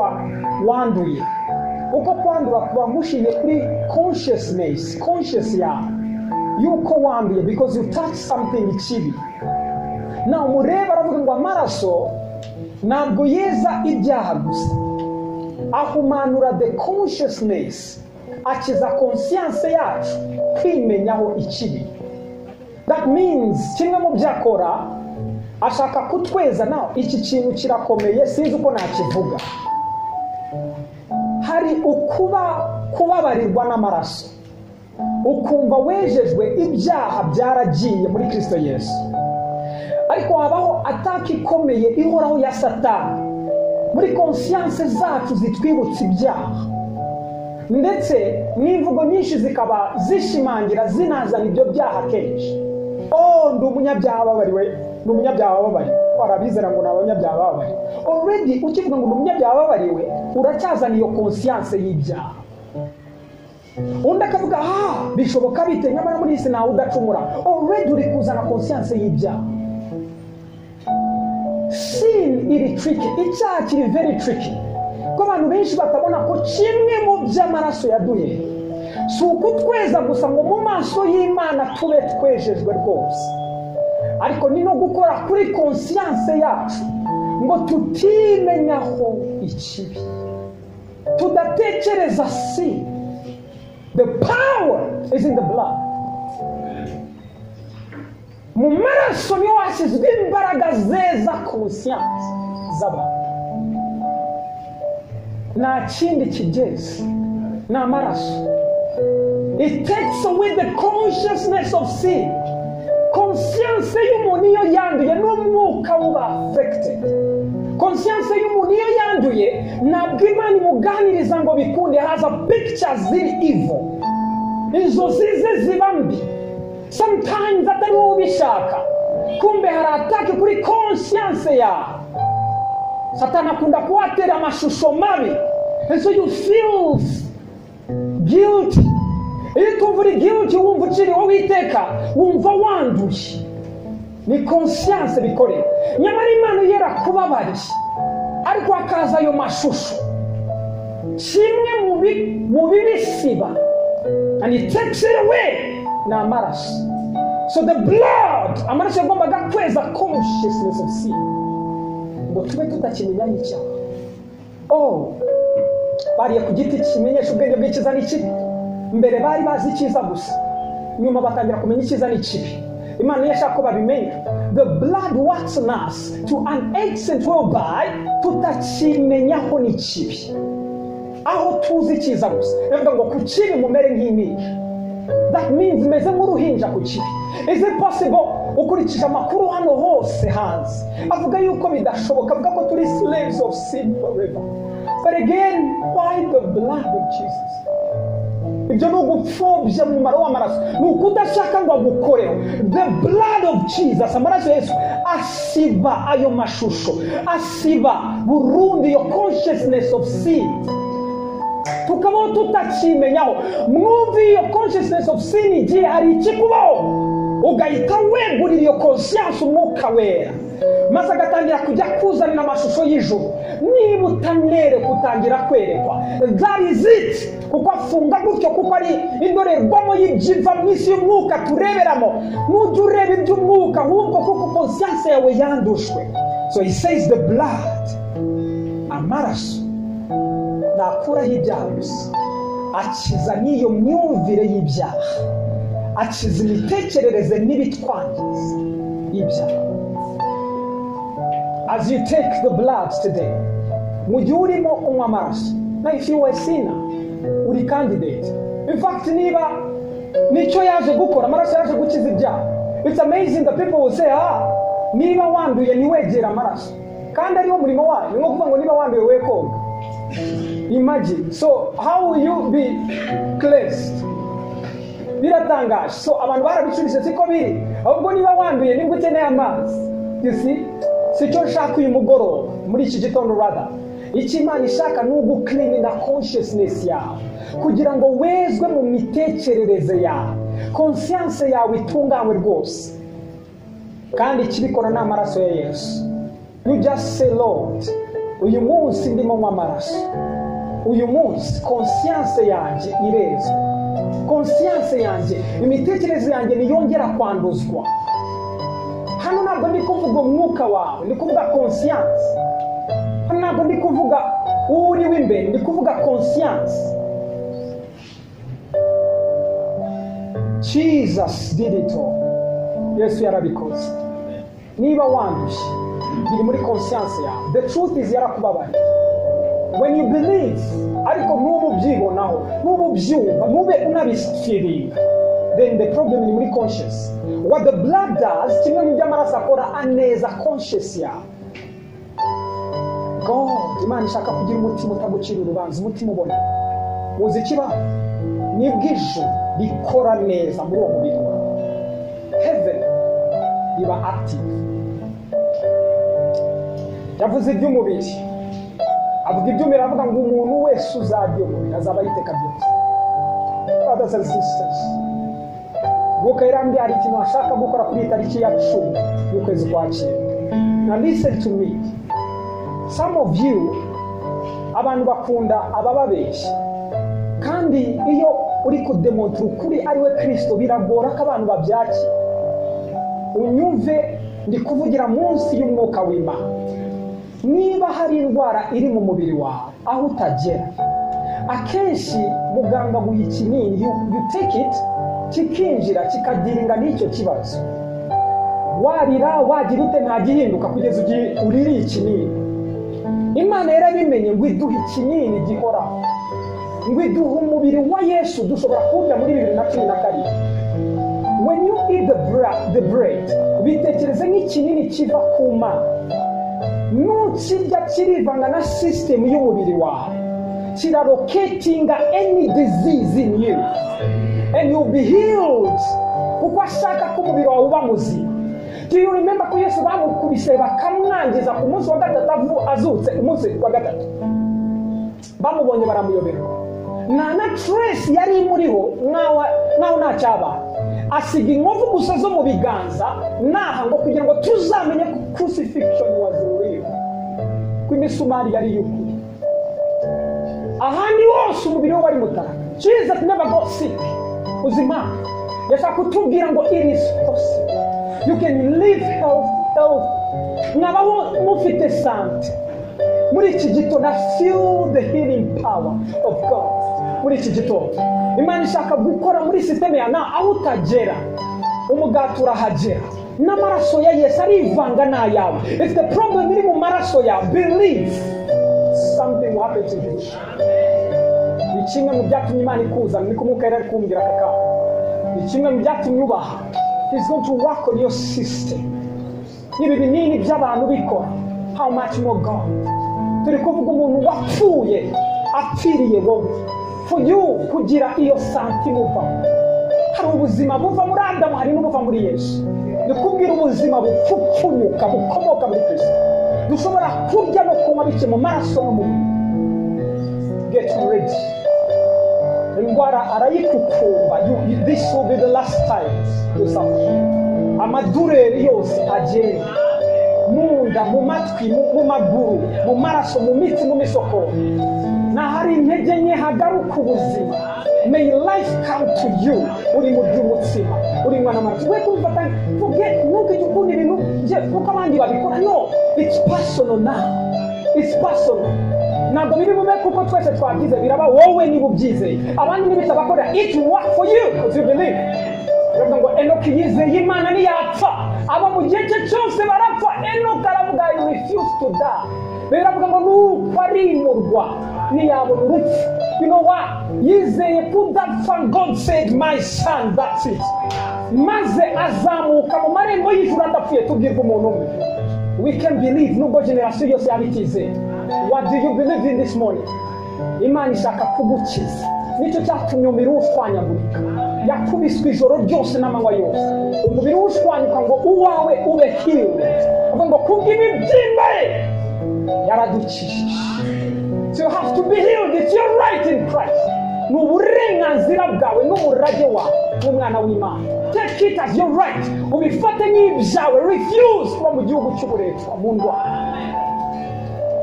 wanduye. Uko kwandura kuba gushingiye kuri conscious yawe yuko wanduye, because you touch something kibi. Na umureba aravuga ngo amaraso ntabwo yeza ibyaha gusa, ahumanura the consciousness, akiza conscience yacu kwimenyaho ikibi. That means kimwe mu byakora ashaka kutweza. nawe iki kintu kirakomeye, sinzi uko nakivuga. Hari kubabarirwa n'amaraso, ukumva wejejwe, ibyaha byaragiye muri Kristo Yesu. Ariko habaho ataki ikomeye ihoraho ya Satani muri conscience zacu zitwibutsa ibyaha, ndetse n'imvugo nyinshi zikaba zishimangira zinazana ibyo byaha kenshi. Ndi umunyabyaha babariwe, ni umunyabyaha babariwe. Warabizera ngo ni abanyabyaha babariwe. Already ukivuga ngo ni umunyabyaha babariwe, uracyazana iyo conscience y'ibyaha. Undi akavuga bishoboka bite, nyamara muri isi nawe udacumura. Already uri kuzana conscience y'ibyaha. Sin iri tricky, icyaha kiri very tricky, ko abantu benshi batabona ko kimwe mu by'amaraso yaduhe si ukutweza gusa ngo mu maso y'Imana tube twejejwe rwose, ariko ni no gukora kuri conscience yacu ngo tutimenyaho ikibi, tudatekereza sin. The power is in the blood. Mu maraso niho hashyizwe imbaraga zeza conscience z'abantu. Nta kindi kigeze, ni amaraso. It takes away the consciousness of sin. Conscience y'umuntu iyo yanduye n'umwuka uba affected. Conscience y'umuntu iyo yanduye ntabwo Imana imuganiriza ngo bikunde, haza pictures ziri evil, inzozi ze ziba mbi. Sometimes atari wowe ubishaka, kumbe hari atake kuri conscience yawe. Satani akunda kuwatera amashusho mabi, and so you feel guilty. Iyo tumva uri guilty wumva ukiriho witeka, wumva wanduye. Ni conscience bikorera. Nyamara Imana yera kubabariye, ariko akaza ayo mashusho kimwe mu bibisiba, and it takes it away. Na amaraso. So the blood, amaraso yagombaga kweza consciousness of sin, ngo tube tutakimenya icyaha. Bariye ku giti kimenyesha ubwenge bw'icyiza n'ikibi. Mbere bari bazi icyiza gusa, nyuma batangira kumenya icyiza n'ikibi. Imana yashaka ko babimenya. The blood works on us to an extent whereby tutakimenyaho n'ikibi, aho tuzi icyiza gusa. Bivuga ngo ku kibi mumere nk'impinja. That means meze nk'uruhinja ku kibi. Is it possible? Ukurikije amakuru hano hose hanze avuga yuko bidashoboka, avuga ko turi slaves of sin forever. But again, why the blood of Jesus? Ibyo ni ugupfobya mu mumaro w'amaraso, ni ukudashaka ngo agukoreho. The blood of Jesus, amaraso Yesu asiba ayo mashusho, asiba burundu iyo consciousness of sin, tukabaho tutakimenyaho. Mwumve iyo consciousness of sin igihe hari ikikubaho, ugahita wegurira iyo conscience umwuka wera, maze agatangira kujya kuzanira amashusho y'ijuru. Niba utamwere kutangira kwerekwa, that is it. Kuko afunga gutyo, kuko ari indorerwamo y'ibyiva mu isi y'umwuka tureberamo. Nujya ureba iby'umwuka ahubwo kuko conscience yawe yandushwe. So he says the blood, amaraso nakuraho ibyaha gusa, akiza n'iyo myumvire y'ibyaha, akiza imitekerereze n'ibitwangiza y'ibyaha. As you take the blood today, mu gihe urimo unywa amaraso, now if you were a sinner, uri candidate. In fact, niba nicyo yaje gukora, amaraso yaje gukiza ibyaha. It's amazing that people will say, niba wanduye niwegera amaraso, kandi ariwo murimo wayo. Ni nko kuvuga ngo niba wanduye we koga. Imagine. So how will you be cleansed? Biratangaje. So abantu barabicurije siko biri, ahubwo niba wanduye nibwo ukeneye amazi. You see? Si cyo nshaka uyu mugoroba muri iki gitondo rather. Icyo Imana ishaka ni ugucleaninga consciousness yawe kugira ngo wezwe mu mitekerereze yawe, conscience yawe itunganywe rwose, kandi ikibikora ni amaraso ya Yesu. You just say Lord, uyu munsi ndimo nywa amaraso, uyu munsi conscience yanjye irezwe, conscience yanjye, imitekerereze yanjye niyongera kwanduzwa. Hano ntabwo ndi kuvuga umwuka wawe, ndi kuvuga conscience. Hano ntabwo ndi kuvuga uri w'imbere, ndi kuvuga conscience. Jesus did it all. Yesu yarabikoze. Niba wandushe biri muri conscience yawe, the truth is yarakubabariye. When you believe, ariko nubu byibonaho, nubu byumva, nube unabifeelinga, then the problem is muri conscious. What the blood does, kimwe mu by'amaraso akora aneza conscious yawe. God, Imana ishaka kugira umutima utagucira urubanza, umutima ubona. Muzi ikibaho? Nibwo ijuru rikora neza muri uwo mubiri wawe. Heaven iba active. Yavuze iby'umubiri, avuga iby'umubiri, avuga ngo umuntu wese uzarya umubiri azaba yiteka byose. Brothers and sisters, Mwuka Yarambye hari ikintu ashaka gukora kuri tariki ya 10 y'ukwezi kwa cyenda. Now listen to me. Some of you, abantu bakunda abababeshya, kandi iyo uri kudemontra ukuri ari we Kristo biragora ko abantu babyaki. Unyumve ndi kuvugira munsi y'umwuka w'Imana. Niba hari indwara iri mu mubiri wawe aho utagera, akenshi muganga guha ikinini, you take it, kikinjira kikagiringa n'icyo kibazo. Warira wagira ute ntagihinduka kugeza ugiye uriri ikinini. Imana yarabimenye ngo iduha ikinini gihoraho, ngo iduha umubiri wa Yesu dushobora kurya muri 2012. When you eat the bread, bitekereze nk'ikinini kiva ku Mana. Nukirya kirivanga na system y'umubiri wawe, kiraroketinga any disease in you, and you'll be healed. Kuko ashaka ko umubiri wawe uba muzima. Do you remember ko Yesu bamukubise bakamwangiza ku munsi wa gatatu azutse, umunsi wa gatatu bamubonye baramuyoberwa, na trace yari muriho naho ntacyaba, asiga inkovu gusa zo mu biganza naha ngo kugira ngo tuzamenye ko crucifixion was real, ko imisumari yari y'ukuri. Ahandi hose umubiri we wari mutaka. Jesus never got sick. Uzima yashaka kutubwira ngo it is possible. You can live health. Nabaho mufite sante. Muri iki gitondo feel the healing power of God. Muri iki gitondo Imana ishaka gukora muri system ya na aho utagera, umugati urahagera. N'amaraso ya Yesu arivanga n'ayawe. If the problem iri mu maraso ya, believe something will happen to you. Ni kimwe mu byatumye Imana ikuza, niko Mwuka Yera ari kumbwira kaka. Ni kimwe mu byatumye ubaha. It's going to work on your system. Nibi binini by'abantu bikora, how much more God? Turi kuvuga umuntu wapfuye apfiriye wowe, for you kugira iyo santima uva. Hari ubuzima buva muri Adamu, hari n'ubuva muri Yesu. Nikubwira ubuzima bupfupfunyuka bukomoka muri Kristo. Dushobora kurya no kunywa bike mu maraso no mu mubiri. Get ready. Indwara arayikukumba. This will be the last time you suffer. Amadureri yose agenda munda, mu matwi, mu maguru, mu maraso, mu mitsi, mu misokoro. Na hari intege nke hagaruka ubuzima. May life come to you. Uri mu by'umutsima, uri mwana maraso. We kumfata, forget, nuko ikukunda ibintu je uko abandi babikora. No, it's personal now. It's personal. Ntabwo biri bube kuko twese twagize biraba wowe niba ubyizeye. Abandi nibitabakora, it work for you because you believe. Reka ngo Enoki yizeye Imana ntiyapfa. Aba mu gihe cye cyose barapfa. Enoki aravuga you refuse to die. Biravuga ngo nuko arimurwa ntiyabona urupfu. You know what? Yizeye kudapfa. God said my son, that's it. Maze azamuka mu marembo y'ijuru adapfuye, tubwirwa umuntu umwe. We can believe nubwo generation yose yabitizeye. What do you believe in this morning? Imana ishaka kugukiza. Nicyo cyatumye umubiri ufanyagurika. yakubiswe ijoro ryose n'amanywa yose, umubiri ushwanyuka ngo uwawe ube healed, avuga ngo kubw'ibibyimba ye yaradukijije. So you have to be healed. It's your right in Christ. Ni uburenganzira bwawe n'umurage wawe w'umwana w'Imana. Take it as your right. Ubifate nk'ibyawe. Refuse kuba mu gihugu cy'uburetwa mu ndwara.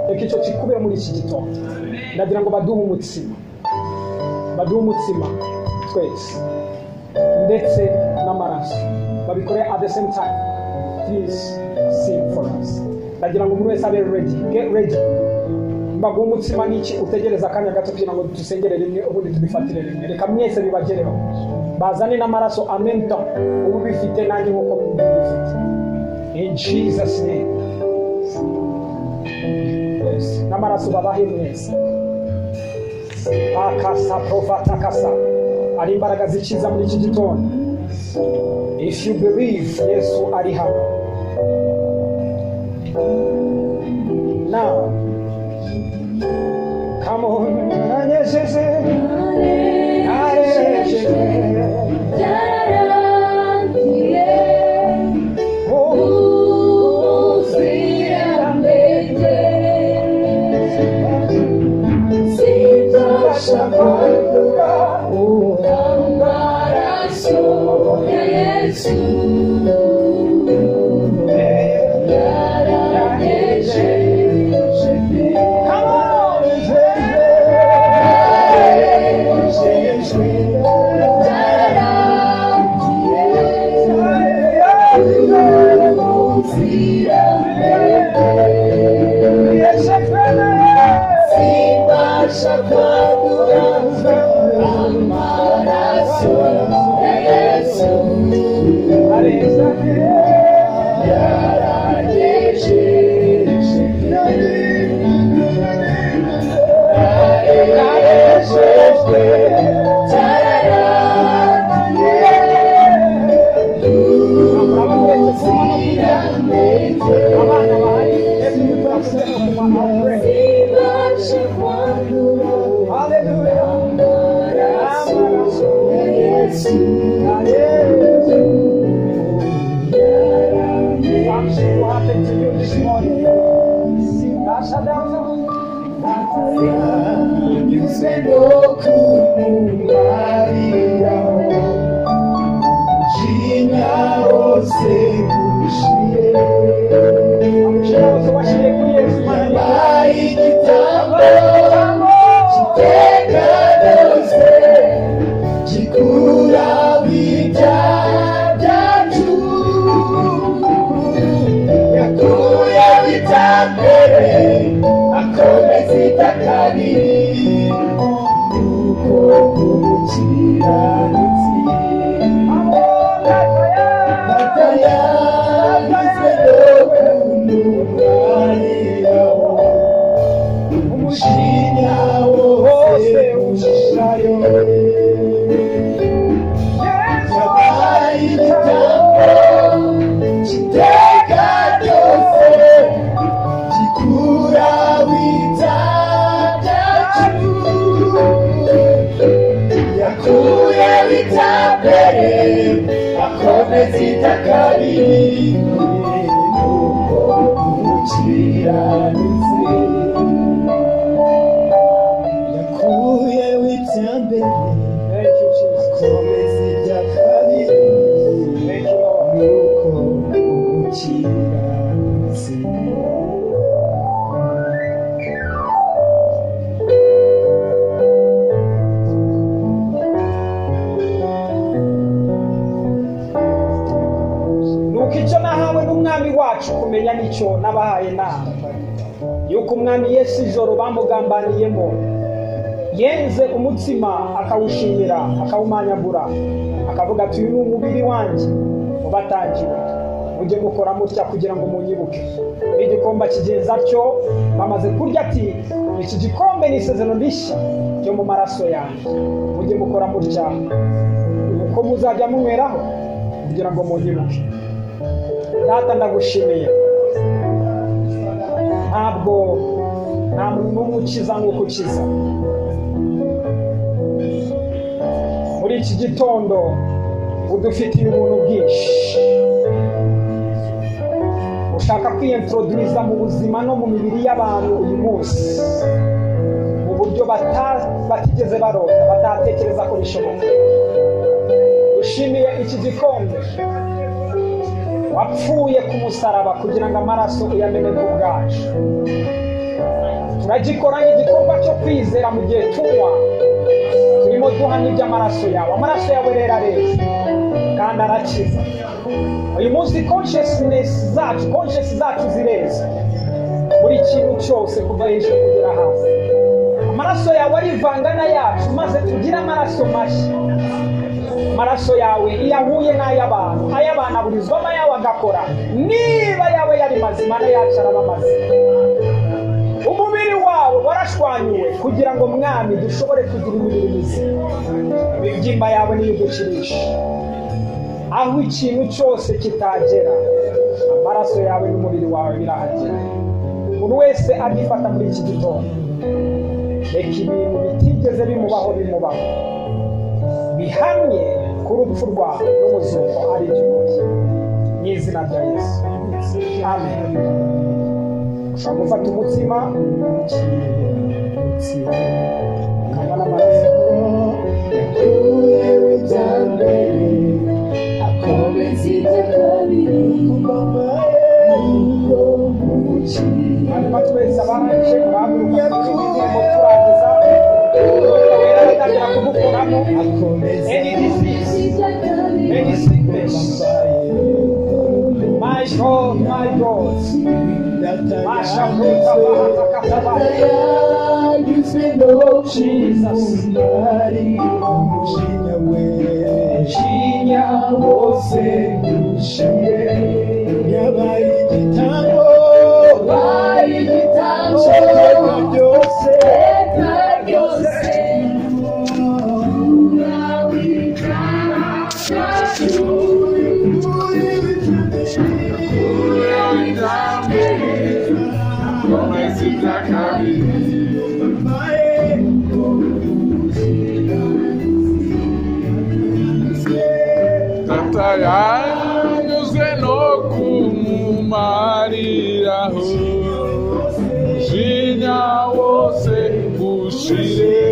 Reka icyo kikubere muri iki gitondo. Ndagira ngo baduhe umutsima. Baduhe umutsima twese ndetse n'amaraso. Babikore at the same time. Please sing for us. Ndagira ngo umuntu wese abe ready. Get ready. Mbago umutsima n'iki utegereza akanya gato kugira ngo dusengere rimwe ubundi tubifatire rimwe. Reka mwese bibagereho. Bazane n'amaraso amenta ubu bifite nanjye nkuko mubifite. In Jesus name. Yes. N'amaraso babahe mwese. Akasa profata kasa. Ari imbaraga zikiza muri iki gitondo. If you believe, Yesu ari hano. Now, come on, Yesu ijoro bamugambaniyemo yenze umutsima akawushimira akawumanyagura akavuga ati uyu ni umubiri wanjye ubatangiwe mujye mukora mutya kugira ngo munyibuke. Igikombe kigenza cyo bamaze kurya ati iki gikombe ni isezerano rishya ryo mu maraso yanjye mujye mukora mutya uko muzajya munyweraho kugira ngo munyibuke. Data ndagushimiye ntabwo nta muntu n'umwe ukiza nk'uko ukiza. Muri iki gitondo udufitiye ubuntu bwinshi, ushaka kwiyintroduza mu buzima no mu mibiri y'abantu uyu munsi mu buryo batigeze barota, batatekereza ko bishoboka. Ushimiye iki gikombe wapfuye ku musaraba kugira ngo amaraso uyamene ku bwacu. Turagikoranye igikorwa cyo kwizera mu gihe tunywa, turimo duhamya iby'amaraso yawe. Amaraso yawe rero areza kandi arakiza. Uyu munsi consciousness zacu zireza buri kintu cyose kuva hejuru kugera hasi. Amaraso yawe arivanga n'ayacu maze tugire amaraso mashya. Amaraso yawe iyo ahuye n'ay'abantu, ay'abantu aburizwamo ayawe agakora. Niba yawe yari mazima n'ayacu araba mazima. Umubiri wawe warashwanyuwe kugira ngo mwami dushobore kugira imibiri mizima. Imibyimba yawe niyo idukirisha. Aho ikintu cyose kitagera, amaraso yawe n'umubiri wawe birahagera. Umuntu wese agifata muri iki gitondo, reka ibintu bitigeze bimubaho bimubaho, bihamye ku rupfu rwawe n'umuzuko ari iby'ukuri, mu izina rya Yesu, amen. Ushobora gufata umutsima ukanywa n'amaraso. Hanyuma twese abanje guhaguruka indirimbo turangiza, rero batangira kugukuramo any disease, any sickness. My God, my God, Mashakuta Bahakakaba, Jesus, Shinya wose ushiye, yabaye igitambo byose yanyuzwe no kumumariraho, jinya wose ushire,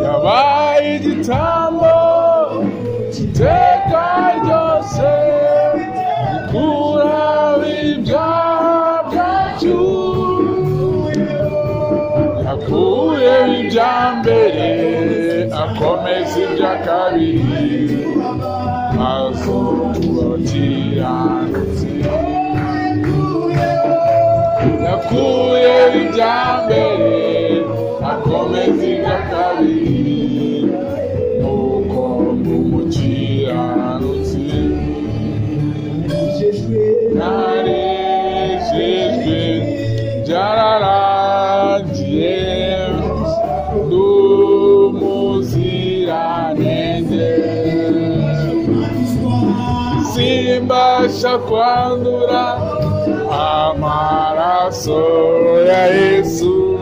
yabaye igitambo iteka ryose, ikuraho ibyaha byacu, yakuyeho ibya mbere akomeza ibya kabiri, azobakiranutse. Yakuyeho ibya mbere akomeza ibya kabiri, nuko umukiranutse. Narejejwe byararangiye, simbasha kwandura amaraso ya Yesu.